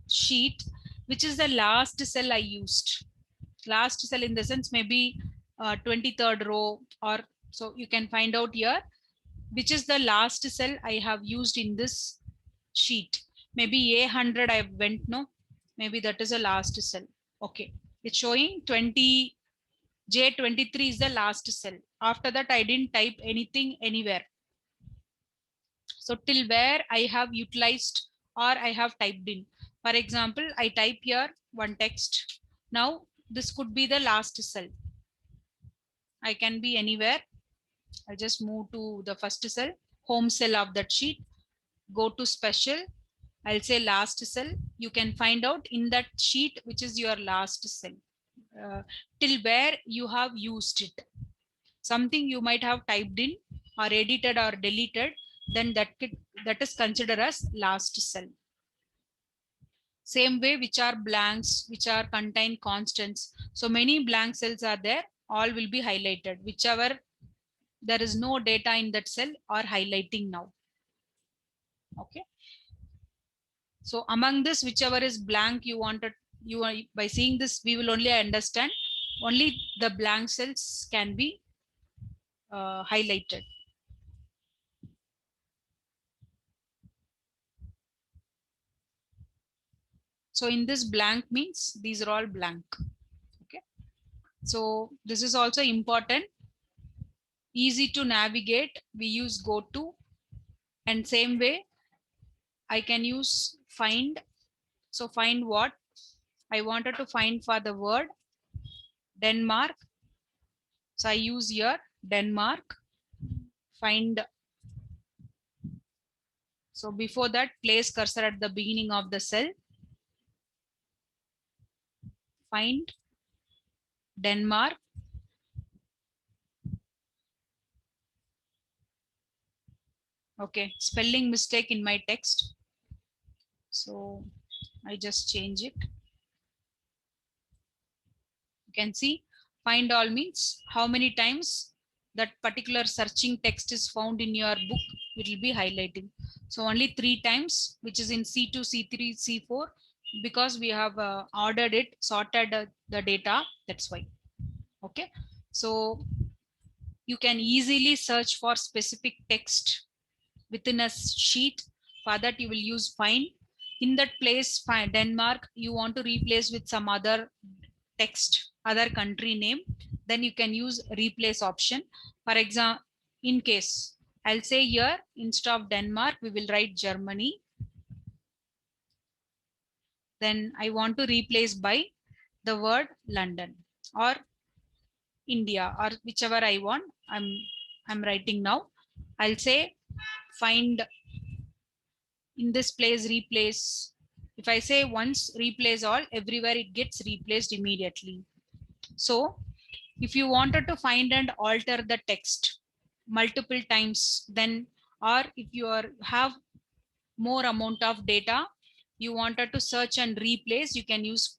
sheet, which is the last cell I used. Last cell in the sense maybe 23rd row, or so you can find out here which is the last cell I have used in this sheet. Maybe A100 I went, no, maybe that is a last cell. Okay, it's showing 20, J23 is the last cell. After that, I didn't type anything anywhere. So till where I have utilized or I have typed in. For example, I type here one text. Now this could be the last cell. I can be anywhere. I'll just move to the first cell, home cell of that sheet. Go to special. I'll say last cell. You can find out in that sheet which is your last cell. Till where you have used it. Something you might have typed in or edited or deleted, then that is considered as last cell. Same way, which are blanks, which are contain constants. So many blank cells are there, all will be highlighted. Whichever there is no data in that cell are highlighting now. Okay. So among this, whichever is blank you wanted, you are by seeing this, we will only understand only the blank cells can be highlighted. So in this blank means these are all blank. Okay. So this is also important. Easy to navigate. We use go to, and same way I can use find. So find what I wanted to find for the word Denmark. So I use here Denmark. Find. So before that, place cursor at the beginning of the cell. Find Denmark. Okay, spelling mistake in my text. So I just change it. You can see find all means how many times that particular searching text is found in your book, it will be highlighting. So only 3 times, which is in C2, C3, C4, because we have ordered it, sorted the data, that's why. Okay, so you can easily search for specific text within a sheet. For that you will use find. In that place, find Denmark, you want to replace with some other text, other country name, then you can use replace option. For example, in case I'll say here instead of Denmark, we will write Germany. Then I want to replace by the word London or India or whichever I want. I'm writing now. I'll say find in this place replace. If I say once replace all, everywhere it gets replaced immediately. So if you wanted to find and alter the text multiple times, then or if you have more amount of data, you wanted to search and replace, you can use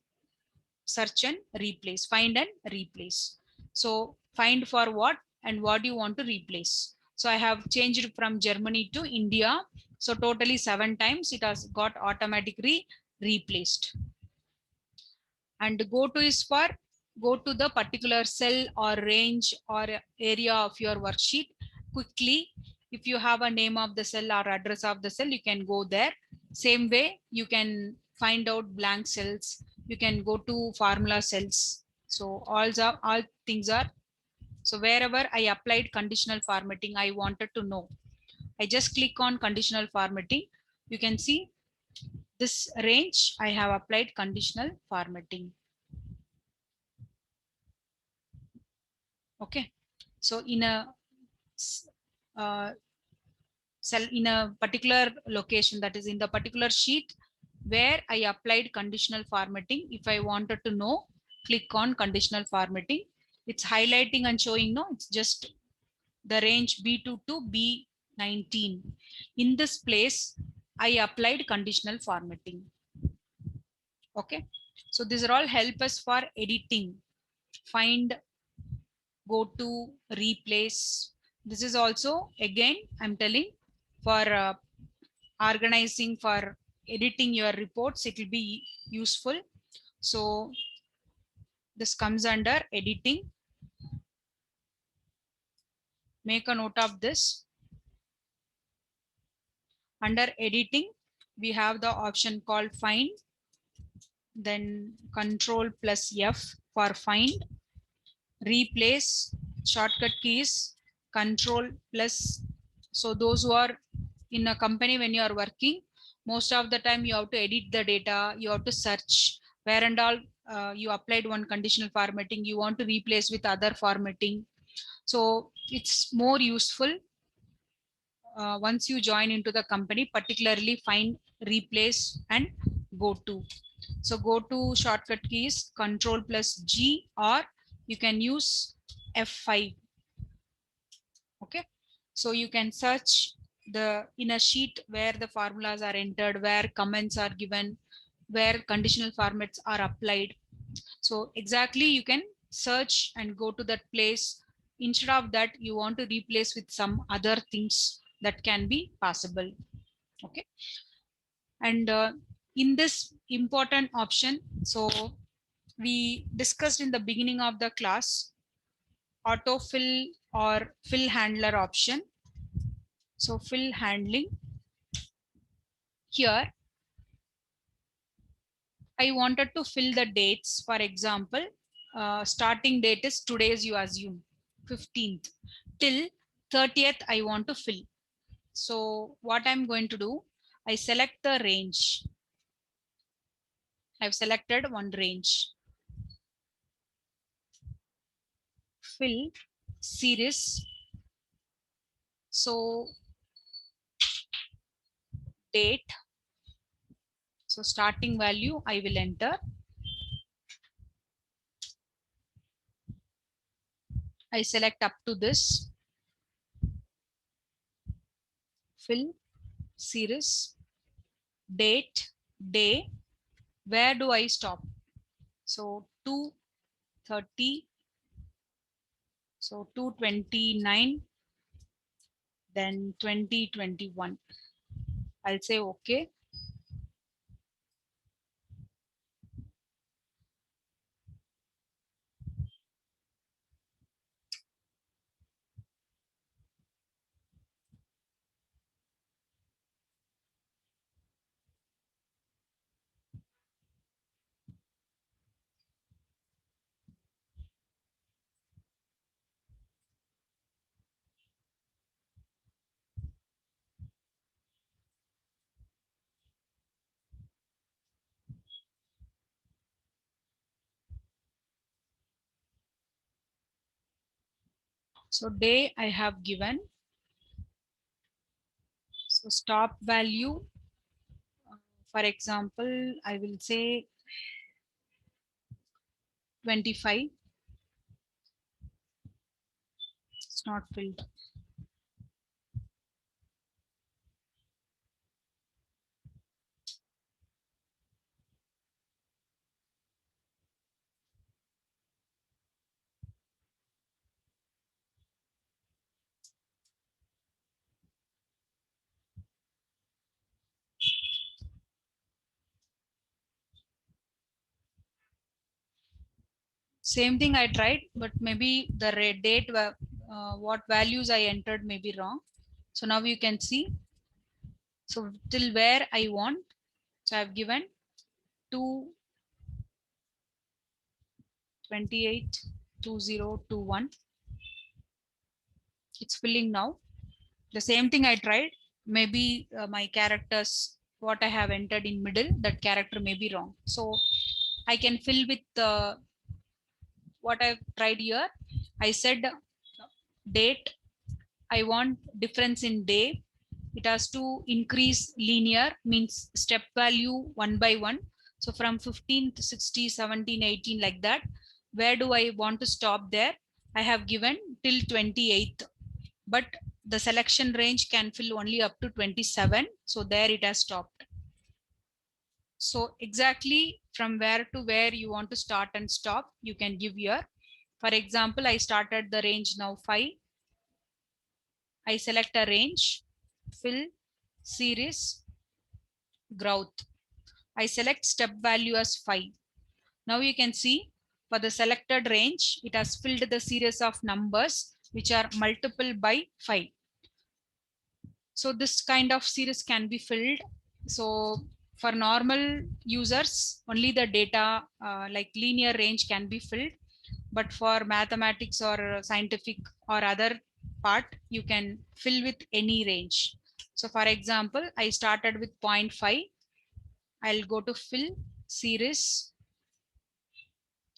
search and replace, find and replace. So find for what and what you want to replace. So I have changed from Germany to India. So totally 7 times it has got automatically replaced. And go to is for go to the particular cell or range or area of your worksheet quickly. If you have a name of the cell or address of the cell, you can go there. Same way, you can find out blank cells. You can go to formula cells. So all things are, so wherever I applied conditional formatting, I wanted to know. I just click on conditional formatting. You can see this range, I have applied conditional formatting. Okay. So in a cell in a particular location, that is in the particular sheet where I applied conditional formatting, if I wanted to know, click on conditional formatting. It's highlighting and showing, no, it's just the range B2 to B19. In this place, I applied conditional formatting. Okay. So these are all help us for editing, find, go to, replace. This is also, again, I'm telling, for organizing, for editing your reports, it will be useful. So this comes under editing. Make a note of this. Under editing, we have the option called find, then control plus F for find, replace, shortcut keys, control plus. So those who are in a company, when you are working, most of the time you have to edit the data, you have to search where and all you applied one conditional formatting, you want to replace with other formatting. So it's more useful once you join into the company, particularly find, replace and go to. So go to shortcut keys control plus G, or you can use F5. Okay. So you can search the in a sheet where the formulas are entered, where comments are given, where conditional formats are applied. So exactly you can search and go to that place. Instead of that, you want to replace with some other things that can be possible. Okay. And in this important option, so we discussed in the beginning of the class, autofill or fill handler option. So fill handling, here I wanted to fill the dates. For example, starting date is today's, you assume 15th till 30th I want to fill. So what I'm going to do, I select the range. I've selected one range. Fill series. So date. So starting value I will enter. I select up to this. Fill series, date, day. Where do I stop? So 230. So 229. Then 2021. I'll say okay. So day I have given. So stop value, for example, I will say 25. It's not filled. Same thing I tried, but maybe the date, what values I entered may be wrong. So now you can see. So till where I want. So I've given 228 2021. It's filling now. The same thing I tried. Maybe my characters, what I have entered in middle, that character may be wrong. So I can fill with what I've tried here. I said date. I want difference in day. It has to increase linear, means step value one by one. So from 15 to 60, 17, 18, like that. Where do I want to stop there? I have given till 28th, but the selection range can fill only up to 27. So there it has stopped. So exactly from where to where you want to start and stop, you can give here. For example, I started the range now 5. I select a range, fill, series, growth. I select step value as 5. Now you can see for the selected range, it has filled the series of numbers which are multiple by 5. So this kind of series can be filled. So for normal users, only the data like linear range can be filled. But for mathematics or scientific or other part, you can fill with any range. So for example, I started with 0.5. I'll go to fill series.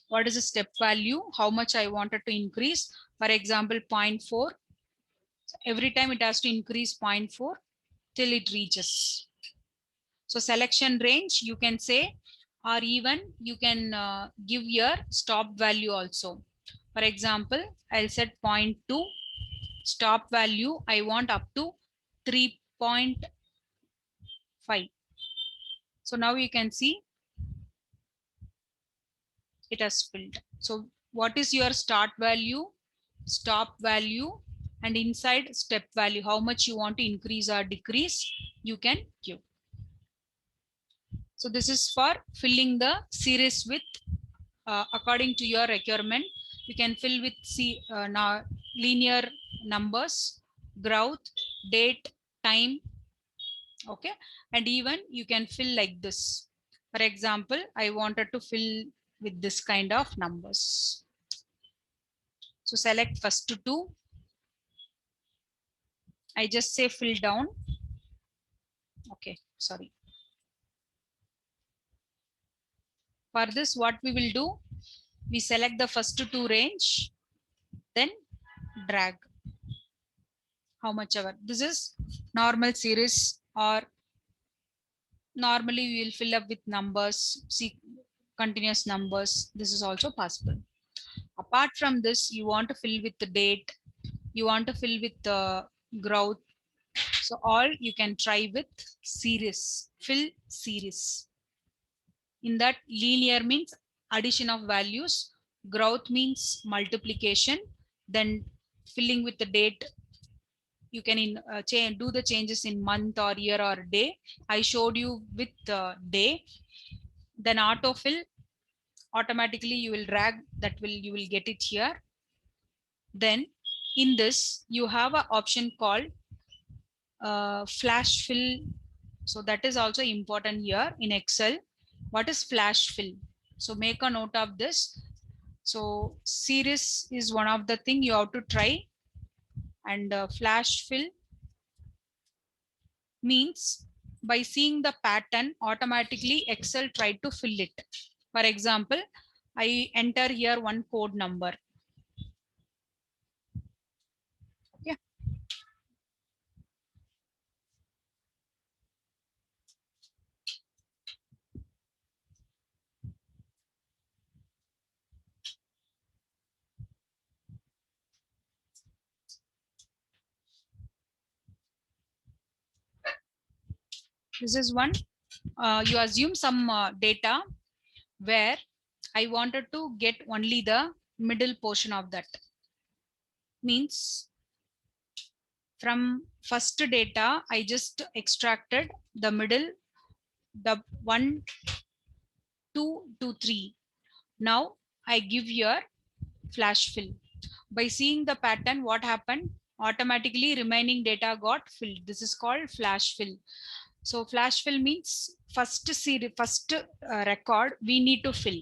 What is the step value? How much I wanted to increase? For example, 0.4. So every time it has to increase 0.4 till it reaches. So selection range, you can say, or even you can give your stop value also. For example, I'll set 0.2 stop value. I want up to 3.5. So now you can see it has filled. So what is your start value, stop value, and inside step value, how much you want to increase or decrease, you can give. So this is for filling the series with according to your requirement. You can fill with now linear numbers, growth, date, time. Okay, and even you can fill like this. For example, I wanted to fill with this kind of numbers. So select first two. I just say fill down. Okay, sorry. For this, what we will do, we select the first two range, then drag how much ever. This is normal series, or normally we will fill up with numbers, see continuous numbers. This is also possible. Apart from this, you want to fill with the date, you want to fill with the growth. So all you can try with series, fill series. In that, linear means addition of values, growth means multiplication, then filling with the date. You can do the changes in month or year or day. I showed you with day. Then autofill, automatically you will drag, that will you will get it here. Then in this you have an option called flash fill. So that is also important here in Excel. What is flash fill? So make a note of this. So series is one of the thing you have to try, and flash fill means by seeing the pattern, automatically Excel tried to fill it. For example, I enter here one code number. Okay. This is one. You assume some data where I wanted to get only the middle portion of that. Means from first data, I just extracted the middle, the 1, 2 to 3. Now I give here flash fill. By seeing the pattern, what happened? Automatically remaining data got filled. This is called flash fill. So flash fill means first record we need to fill.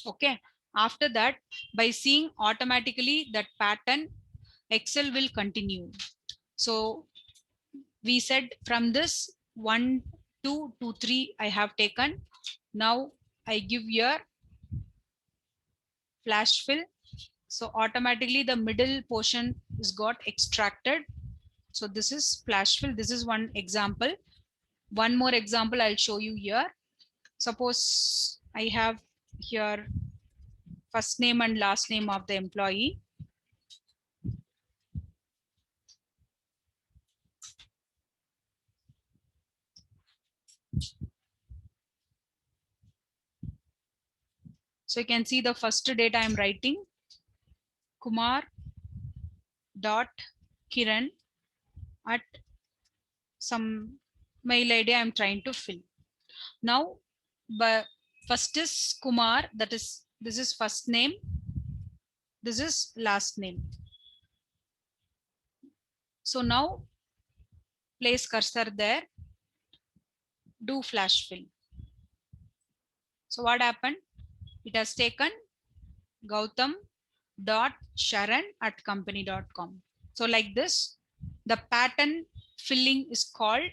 Okay. After that, by seeing automatically that pattern, Excel will continue. So we said from this 1, 2 to 3 I have taken. Now I give here flash fill. So automatically the middle portion is got extracted. So this is flash fill. This is one example. One more example I'll show you here. Suppose I have here first name and last name of the employee. So you can see the first data I'm writing, Kumar dot Kiran at some mail ID I'm trying to fill. Now, but first is Kumar, that is, this is first name, this is last name. So now place cursor there, do flash fill. So what happened? It has taken Gautam dot Sharan at company.com. So like this, the pattern filling is called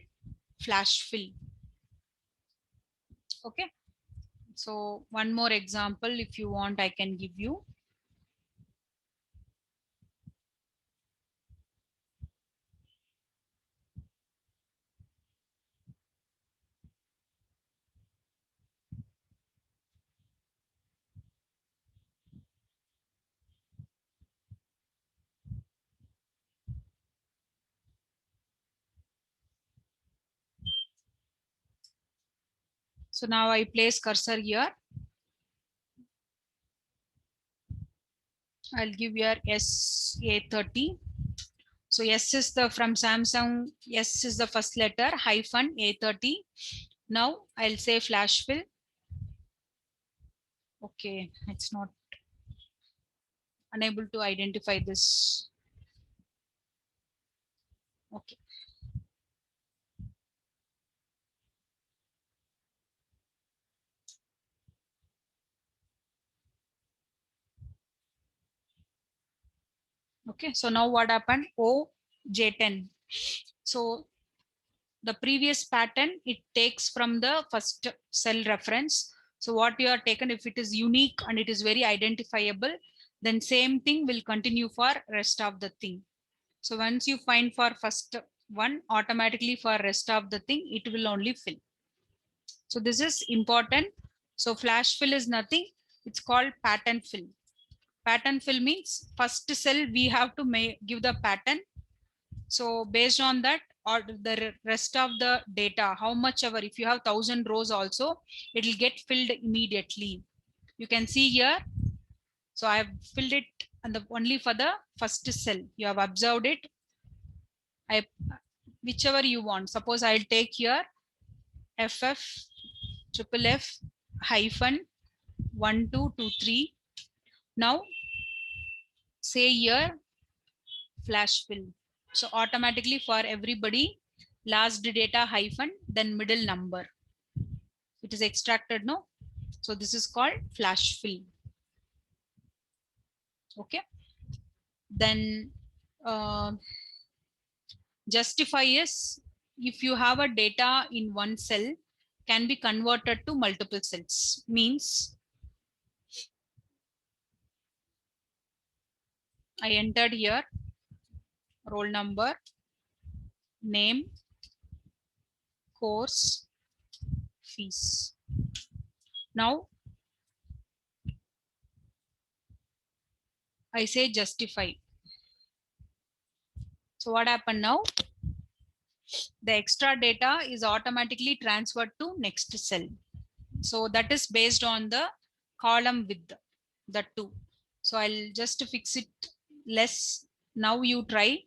flash fill. Okay. So one more example, if you want, I can give you. So now I place cursor here. I'll give here SA30. So S is the from Samsung, S is the first letter, hyphen A30. Now I'll say flash fill. Okay, it's not unable to identify this. Okay. Okay, so now what happened? OJ10. So the previous pattern, it takes from the first cell reference. So what you are taken, if it is unique and it is very identifiable, then same thing will continue for rest of the thing. So once you find for first one, automatically for rest of the thing, it will only fill. So this is important. So flash fill is nothing. It's called pattern fill. Pattern fill means first cell we have to give the pattern. So based on that, or the rest of the data, how much ever, if you have 1000 rows also, it will get filled immediately. You can see here. So I have filled it and only for the first cell. You have observed it. Whichever you want. Suppose I'll take here FF triple F hyphen 1223. Now say here flash fill. So automatically for everybody, last data hyphen, then middle number. It is extracted, no? So this is called flash fill. Okay. Then justify is if you have a data in one cell can be converted to multiple cells. Means I entered here roll number, name, course, fees. Now I say justify. So what happened now? The extra data is automatically transferred to next cell. So that is based on the column width, the two. So I'll just fix it less. Now you try.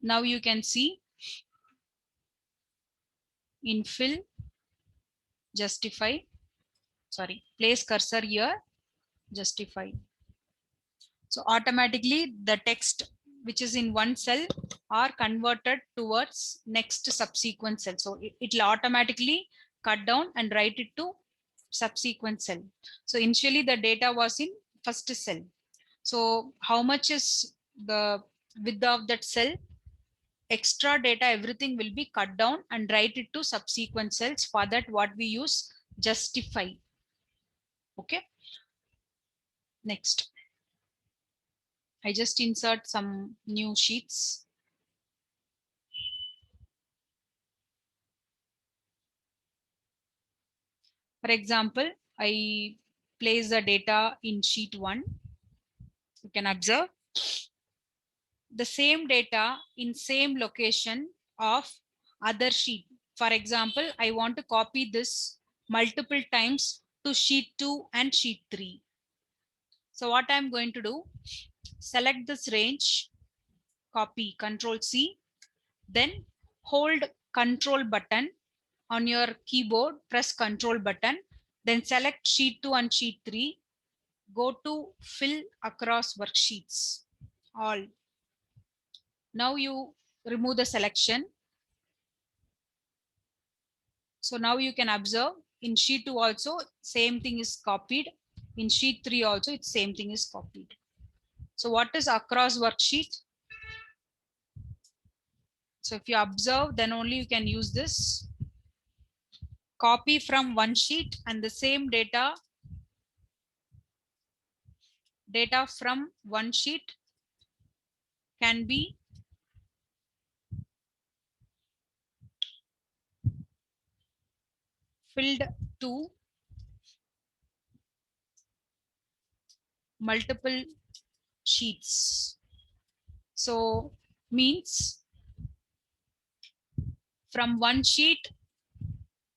Now you can see in fill, justify, sorry, place cursor here, justify. So automatically the text which is in one cell are converted towards next subsequent cell. So it will automatically cut down and write it to subsequent cell. So initially the data was in first cell. So how much is the width of that cell? Extra data, everything will be cut down and write it to subsequent cells. For that, what we use, justify. Okay. Next. I just insert some new sheets. For example, I place the data in sheet 1. You can observe the same data in same location of other sheet. For example, I want to copy this multiple times to sheet 2 and sheet 3. So what I'm going to do, select this range, copy, Control C, then hold Control button on your keyboard, press Control button, then select sheet 2 and sheet 3, go to fill across worksheets, all. Now you remove the selection. So now you can observe in sheet 2 also same thing is copied. In sheet 3 also it's same thing is copied. So what is across worksheet? So if you observe, then only you can use this. Copy from one sheet and the same data from one sheet can be filled to multiple sheets. So means from one sheet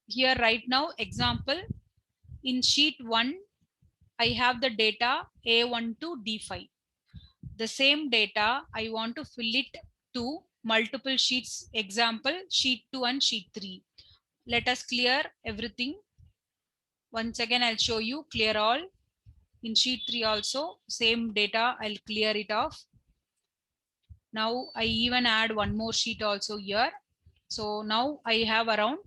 here right now, example, in sheet 1, I have the data A1 to D5. The same data I want to fill it to multiple sheets, example, sheet 2 and sheet 3. Let us clear everything. Once again, I'll show you clear all. In sheet 3 also, same data, I'll clear it off. Now I even add one more sheet also here. So now I have around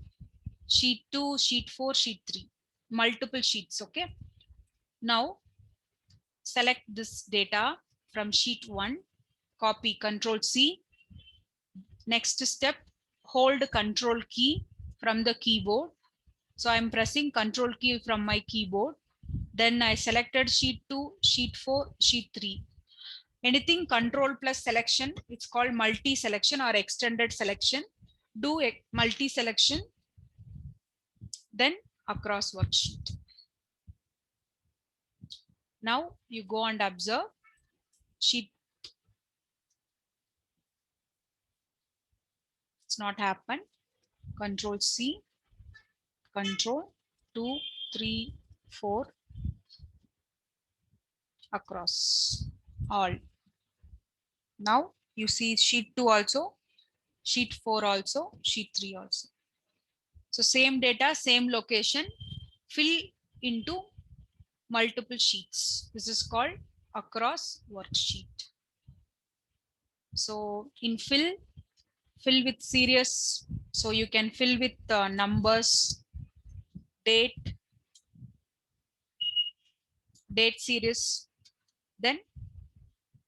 sheet 2, sheet 4, sheet 3, multiple sheets, okay? Now select this data from sheet 1, copy, Control C. Next step, hold Control key from the keyboard. So I'm pressing Control key from my keyboard. Then I selected sheet 2, sheet 4, sheet 3. Anything Control plus selection, it's called multi-selection or extended selection. Do a multi-selection, then across worksheet. Now you go and observe sheet. It's not happened. Control C, Control 2, 3, 4, across all. Now you see sheet 2 also, sheet 4 also, sheet 3 also. So same data, same location, fill into multiple sheets. This is called across worksheet. So in fill with series. So you can fill with numbers, date series, then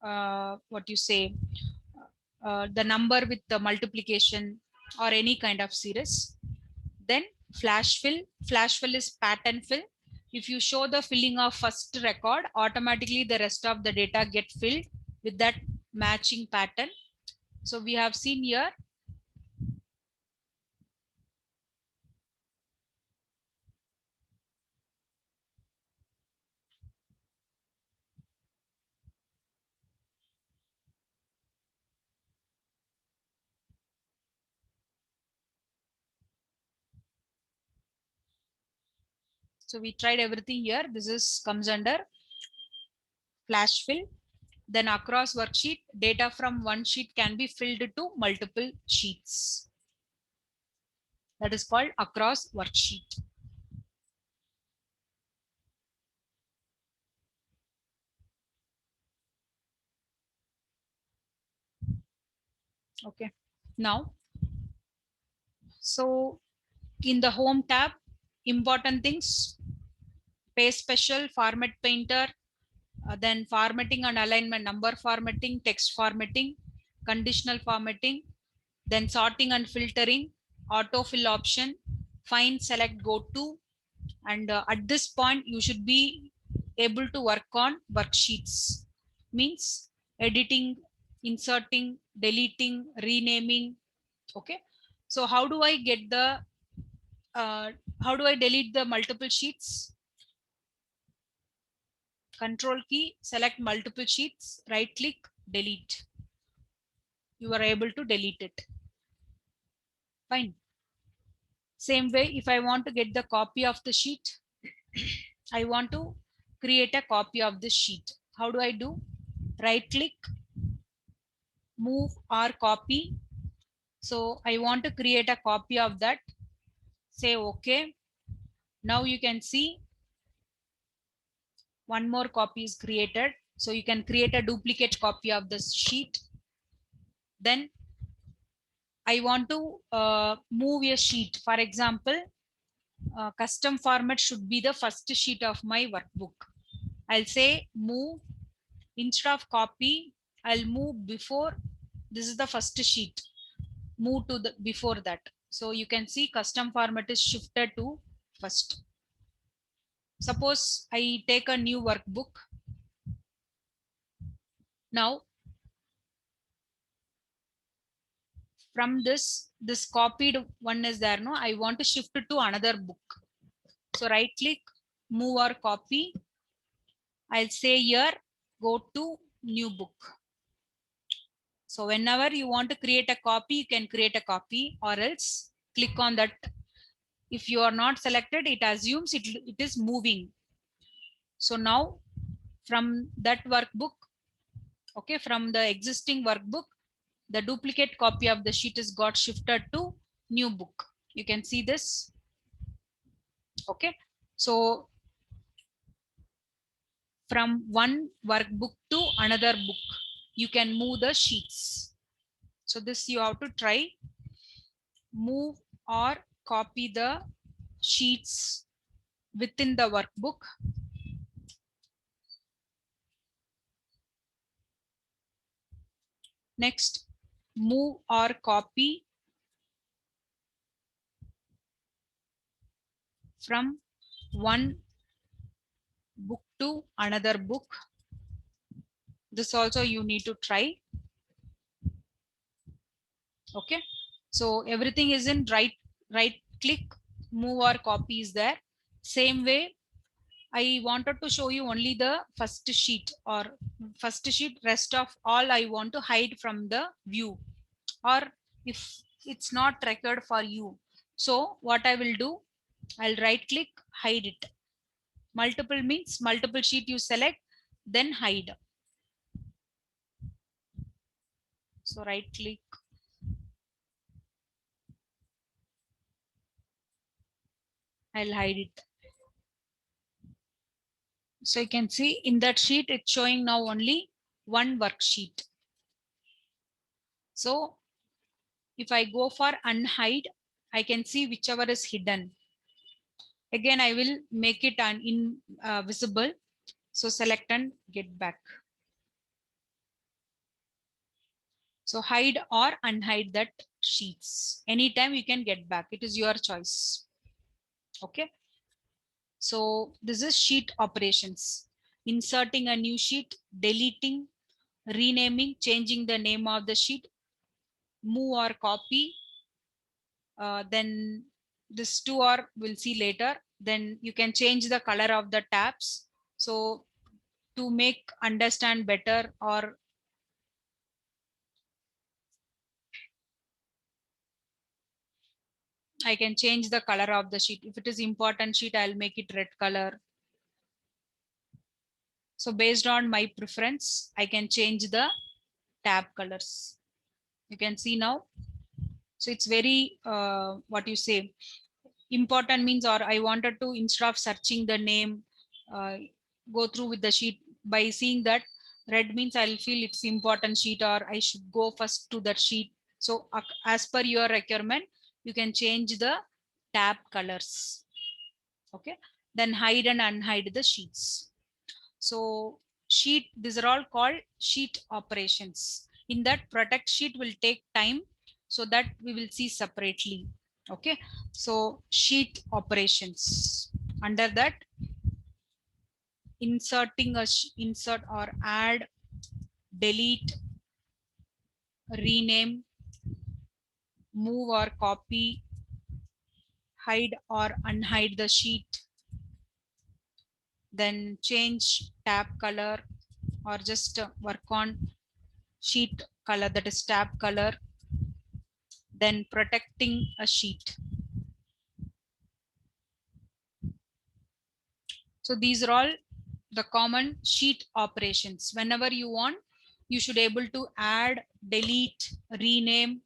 what you say, the number with the multiplication or any kind of series. Then flash fill. Flash fill is pattern fill. If you show the filling of first record, automatically the rest of the data get filled with that matching pattern. So we have seen here. So we tried everything here. This is comes under flash fill. Then across worksheet, data from one sheet can be filled to multiple sheets. That is called across worksheet. Okay. Now, so in the home tab, important things, page special, format painter, then formatting and alignment, number formatting, text formatting, conditional formatting, then sorting and filtering, autofill option, find, select, go to. And at this point, you should be able to work on worksheets, means editing, inserting, deleting, renaming. Okay. So how do I get the, how do I delete the multiple sheets? Control key, select multiple sheets, right click, delete. You are able to delete it. Fine. Same way, if I want to get the copy of the sheet, I want to create a copy of the sheet. How do I do? Right click, move or copy. So I want to create a copy of that. Say okay. Now you can see one more copy is created. So you can create a duplicate copy of this sheet. Then I want to move a sheet. For example, custom format should be the first sheet of my workbook. I'll say move, instead of copy, I'll move before. This is the first sheet. Move to the before that. So you can see custom format is shifted to first. Suppose I take a new workbook. Now from this copied one is there, no, I want to shift it to another book. So right click, move or copy. I'll say here, go to new book. So whenever you want to create a copy, you can create a copy, or else click on that. If you are not selected, it assumes it is moving. So now from that workbook, okay, from the existing workbook, the duplicate copy of the sheet is got shifted to new book. You can see this. Okay. So from one workbook to another book, you can move the sheets. So this you have to try. Move or copy the sheets within the workbook. Next, move or copy from one book to another book. This also you need to try. Okay. So everything is in right click, move or copy is there. Same way, I wanted to show you only the first sheet, or first sheet, rest of all I want to hide from the view, or if it's not required for you. So what I will do, I'll right click, hide it. Multiple means multiple sheet you select, then hide. So right click, I'll hide it. So you can see in that sheet, it's showing now only one worksheet. So if I go for unhide, I can see whichever is hidden. Again, I will make it visible. So select and get back. So hide or unhide that sheets. Anytime you can get back. It is your choice. Okay. So this is sheet operations. Inserting a new sheet, deleting, renaming, changing the name of the sheet, move or copy. Then this two or we'll see later. Then you can change the color of the tabs. So to make understand better, or I can change the color of the sheet. If it is important sheet, I'll make it red color. So based on my preference, I can change the tab colors. You can see now. So it's very, what you say, important means, or I wanted to, instead of searching the name, go through with the sheet. By seeing that red means I'll feel it's important sheet, or I should go first to that sheet. So as per your requirement, you can change the tab colors. Okay, then hide and unhide the sheets. So these are all called sheet operations. In that, protect sheet will take time, so that we will see separately. Okay, so sheet operations. Under that, inserting insert or add, delete, rename, move or copy, hide or unhide the sheet, then change tab color, or just work on sheet color, that is tab color, then protecting a sheet. So these are all the common sheet operations. Whenever you want, you should able to add, delete, rename,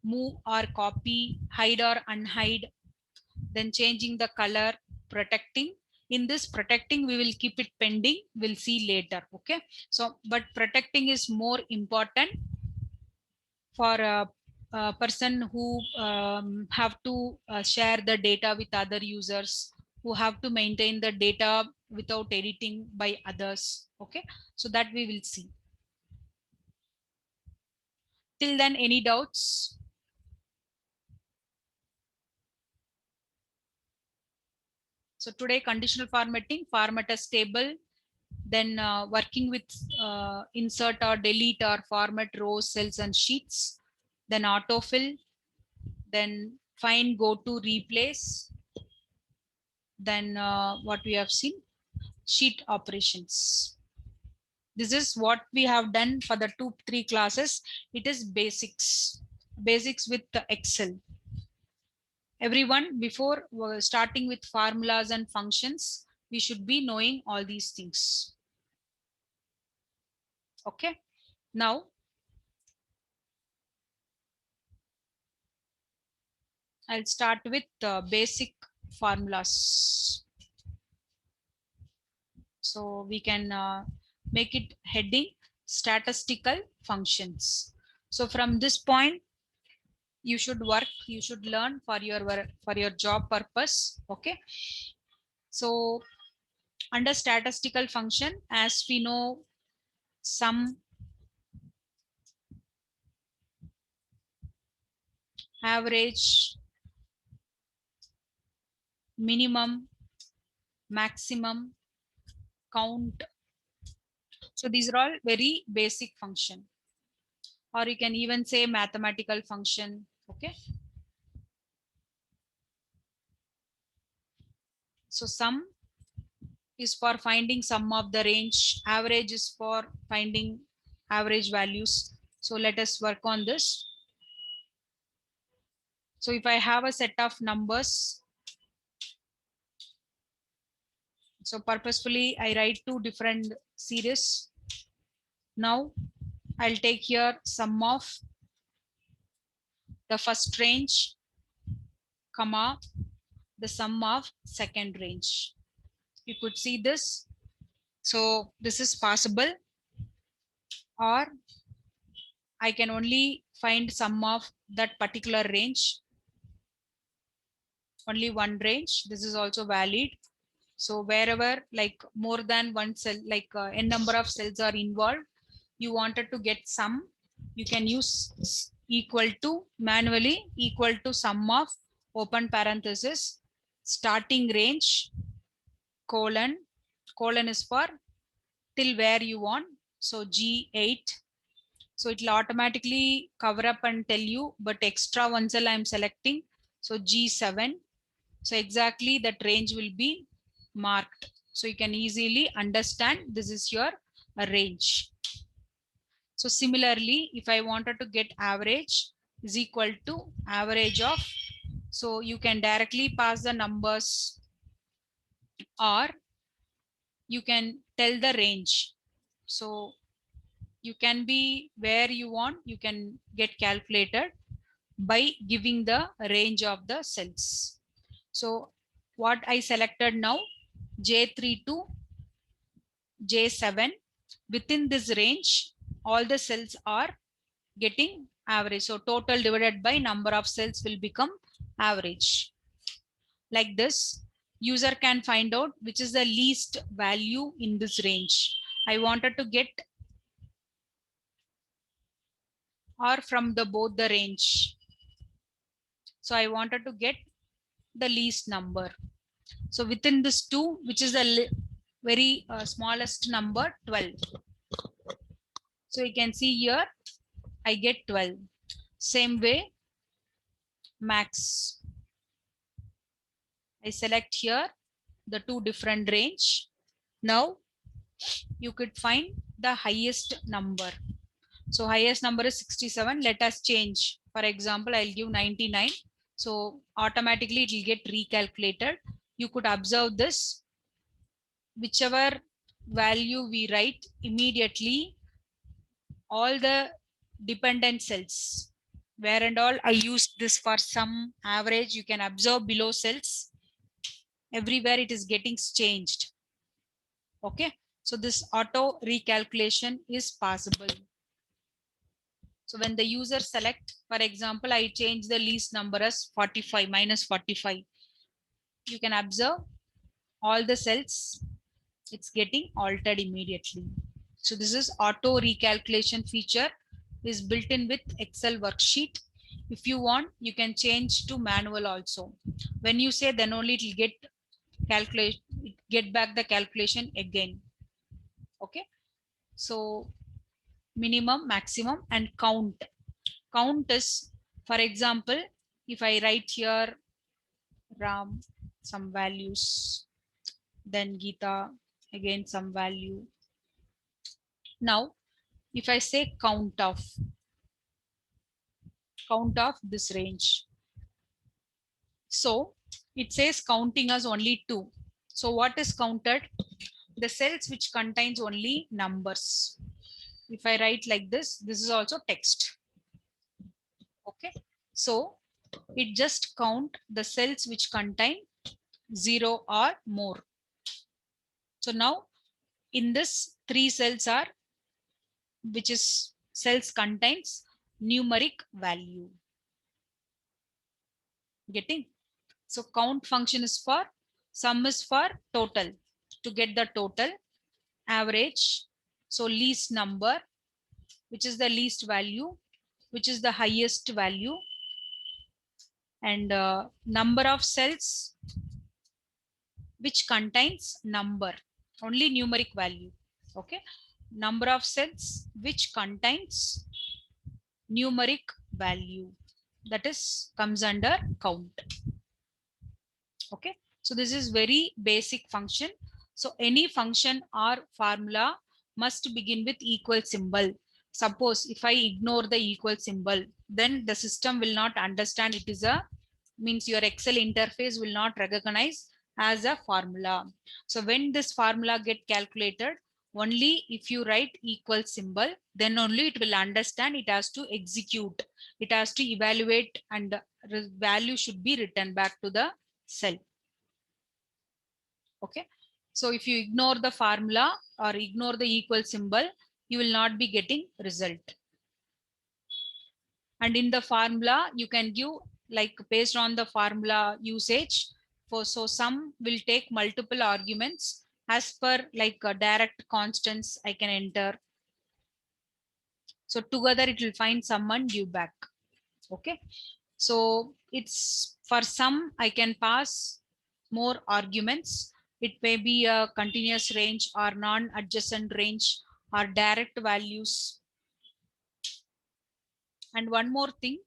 move or copy, hide or unhide, then changing the color, protecting. In this protecting, we will keep it pending. We'll see later. Okay. So, but protecting is more important for a person who have to share the data with other users, who have to maintain the data without editing by others. Okay. So that we will see. Till then, any doubts? So today, conditional formatting, format as table, then working with insert or delete or format rows, cells and sheets, then autofill, then find, go to, replace, then what we have seen, sheet operations. This is what we have done for the 2-3 classes. It is basics with the Excel. Everyone, before starting with formulas and functions, we should be knowing all these things. Okay. Now, I'll start with basic formulas. So we can make it heading statistical functions. So from this point, you should work, you should learn for your work, for your job purpose. Okay. So under statistical function, as we know, sum, average, minimum, maximum, count. So these are all very basic function, or you can even say mathematical function. Okay. So sum is for finding sum of the range. Average is for finding average values. So let us work on this. So if I have a set of numbers, so purposefully I write 2 different series. Now I'll take here sum of the first range, comma, the sum of second range. You could see this. So this is possible, or I can only find sum of that particular range, only one range. This is also valid. So wherever like more than one cell, like n number of cells are involved, you wanted to get sum, you can use equal to, manually equal to sum of, open parenthesis, starting range, colon is for till where you want. So G8. So it will automatically cover up and tell you, but extra one cell I'm selecting. So G7. So exactly that range will be marked. So you can easily understand this is your range. So similarly, if I wanted to get average is equal to average of, so you can directly pass the numbers, or you can tell the range. So you can be where you want, you can get calculated by giving the range of the cells. So what I selected now, J3 to J7, within this range, all the cells are getting average. So total divided by number of cells will become average. Like this, user can find out which is the least value in this range. I wanted to get or from the both the range. So I wanted to get the least number. So within this 2, which is the very smallest number, 12. So you can see here, I get 12. Same way, max. I select here the 2 different range. Now you could find the highest number. So highest number is 67. Let us change. For example, I'll give 99. So automatically it will get recalculated. You could observe this. Whichever value we write, immediately all the dependent cells, where and all I use this for some average, you can observe below cells. Everywhere it is getting changed. Okay. So this auto recalculation is possible. So when the user select, for example, I change the least number as 45 minus 45. You can observe all the cells, it's getting altered immediately. So this is auto recalculation feature is built in with Excel worksheet. If you want, you can change to manual also. When you say, then only it will get calculate, get back the calculation again. Okay. So minimum, maximum, and count. Count is, for example, if I write here Ram, some values, then Geeta, again some value. Now, if I say count of this range, so it says counting as only 2. So what is counted? The cells which contains only numbers. If I write like this is also text. Okay, so it just count the cells which contain 0 or more. So now in this 3 cells are, which is cells contains numeric value. Getting? So count function is for, sum is for total, to get the total, average, so least number, which is the least value, which is the highest value, and number of cells which contains number, only numeric value. Okay, number of cells which contains numeric value, that is comes under count. Okay, so this is very basic function. So any function or formula must begin with equal symbol. Suppose if I ignore the equal symbol, then the system will not understand it is a, means your Excel interface will not recognize as a formula. So when this formula get calculated, only if you write equal symbol, then only it will understand, it has to execute, it has to evaluate, and the value should be written back to the cell. Okay, so if you ignore the formula or ignore the equal symbol, you will not be getting result. And in the formula, you can give like based on the formula usage. For so some will take multiple arguments as per like direct constants I can enter. So together it will find sum and give back. Okay, so it's for some I can pass more arguments. It may be a continuous range or non-adjacent range or direct values. And one more thing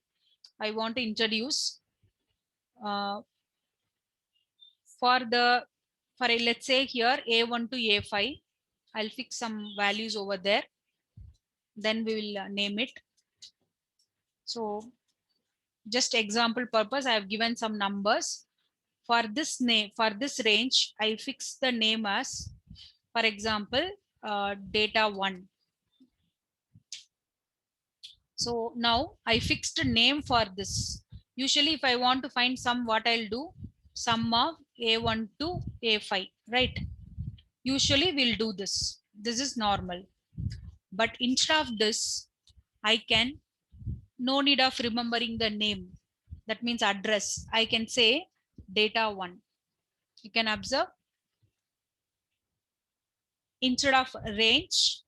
I want to introduce for let's say here A1 to A5, I'll fix some values over there. Then we will name it. So just example purpose, I have given some numbers. For this name, for this range, I fix the name as, for example, data 1. So now I fixed a name for this. Usually if I want to find sum, what I'll do, sum of A1 to A5, right? Usually we'll do this. This is normal. But instead of this, I can no need of remembering the name. That means address. I can say data 1. You can observe, instead of range,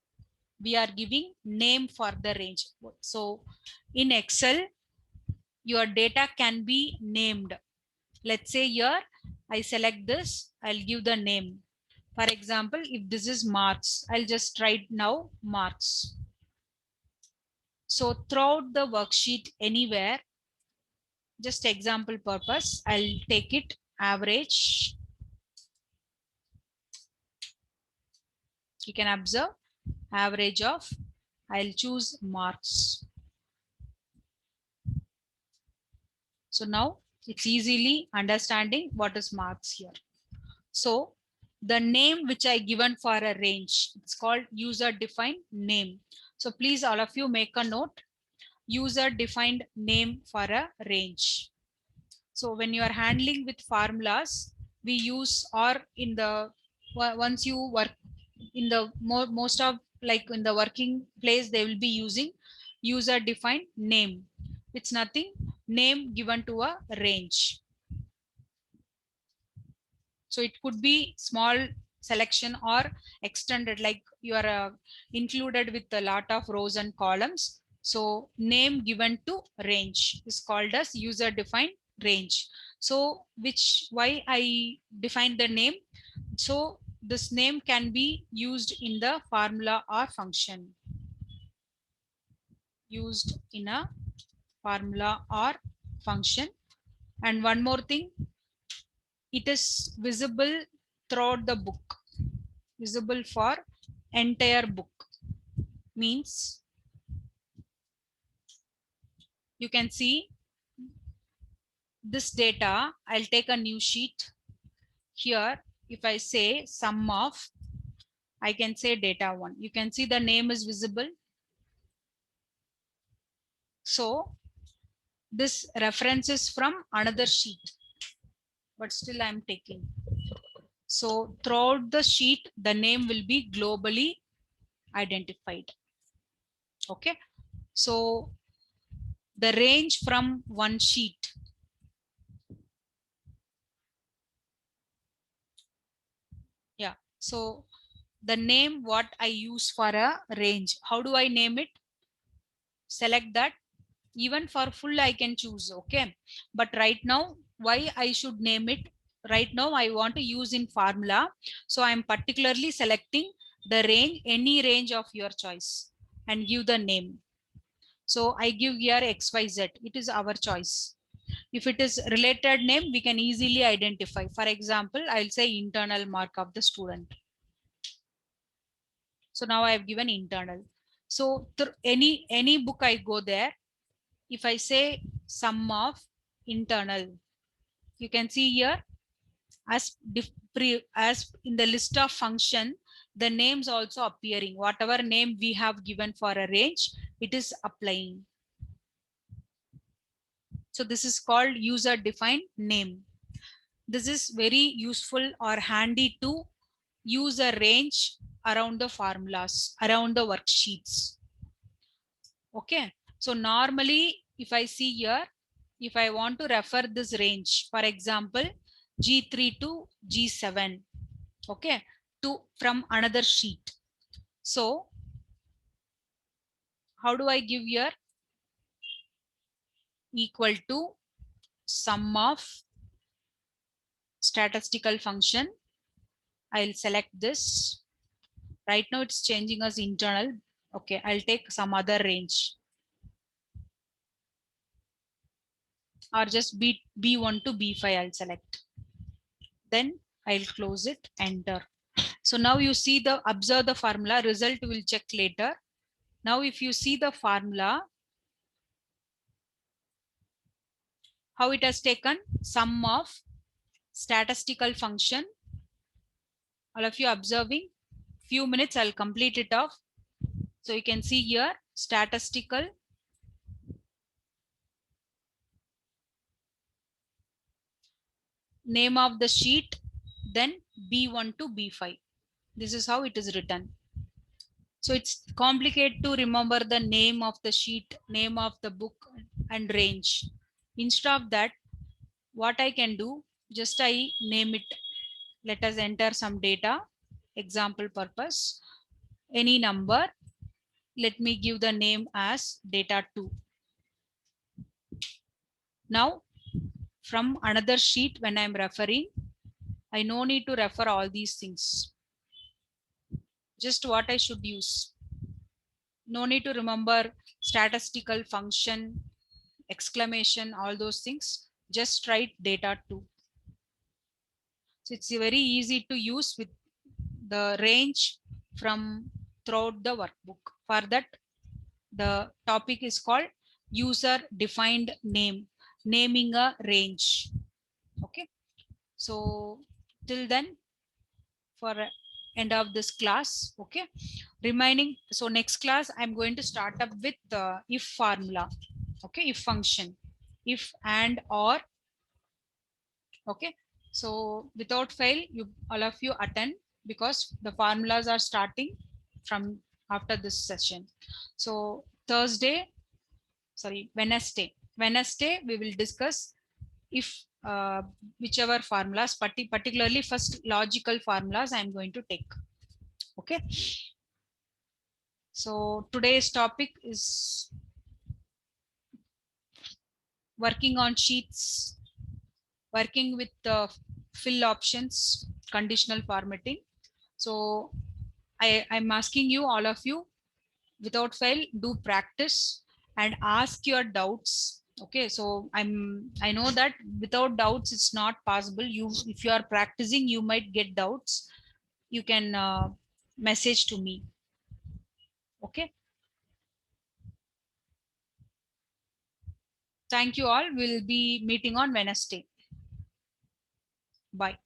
we are giving name for the range. So in Excel, your data can be named. Let's say here, I select this, I'll give the name. For example, if this is marks, I'll just write now marks. So throughout the worksheet anywhere, just example purpose, I'll take it average. You can observe average of, I'll choose marks. So now it's easily understanding what is marks here. So the name which I given for a range, it's called user defined name. So please all of you make a note, user defined name for a range. So when you are handling with formulas, we use, or in the, once you work in the most of, like in the working place, they will be using user defined name. It's nothing, name given to a range. So it could be small selection or extended, like you are included with a lot of rows and columns. So name given to range is called as user defined range. So why I define the name? So this name can be used in the formula or function. Used in a formula or function. And one more thing, it is visible throughout the book. Visible for entire book. Means you can see this data. I'll take a new sheet. Here, if I say sum of, I can say data 1. You can see the name is visible. So this reference is from another sheet, but still I'm taking. So throughout the sheet, the name will be globally identified. Okay. So the range from one sheet. Yeah. So the name what I use for a range, how do I name it? Select that. Even for full I can choose. Okay. But right now, why I should name it? Right now I want to use in formula. So I'm particularly selecting the range, any range of your choice, and give the name. So I give here XYZ. It is our choice. If it is related name, we can easily identify. For example, I'll say internal mark of the student. So now I have given internal. So any book I go there, if I say sum of internal, you can see here as in the list of function, the names also appearing. Whatever name we have given for a range, it is applying. So this is called user defined name. This is very useful or handy to use a range around the formulas, around the worksheets. Okay. So normally, if I see here, if I want to refer this range, for example, G3 to G7, okay, from another sheet. So how do I give here? Equal to sum of statistical function. I'll select this. Right now it's changing as internal. Okay, I'll take some other range. Or just B1 to B5 I'll select. Then I'll close it, enter. So now you see observe the formula, result will check later. Now if you see the formula, how it has taken sum of statistical function. All of you observing, few minutes I'll complete it off. So you can see here statistical name of the sheet, then B1 to B5. This is how it is written. So it's complicated to remember the name of the sheet, name of the book, and range. Instead of that, what I can do, just I name it. Let us enter some data, example purpose, any number. Let me give the name as data2. Now, from another sheet, when I'm referring, I no need to refer all these things. Just what I should use. No need to remember statistical function, exclamation, all those things. Just write data2. So it's very easy to use with the range from throughout the workbook. For that, the topic is called user defined name, naming a range. Okay. So till then, for end of this class, okay, remaining, so next class I'm going to start up with the if formula, okay, if function, if and or, okay. So without fail, you all of you attend, because the formulas are starting from after this session. So Wednesday we will discuss if whichever formulas, particularly first logical formulas I'm going to take. Okay. So today's topic is working on sheets, working with the fill options, conditional formatting. So I'm asking you, all of you, without fail, do practice and ask your doubts. Okay, so I know that without doubts it's not possible. You, if you are practicing, you might get doubts. You can message to me. Okay. Thank you all. We'll be meeting on Wednesday. Bye.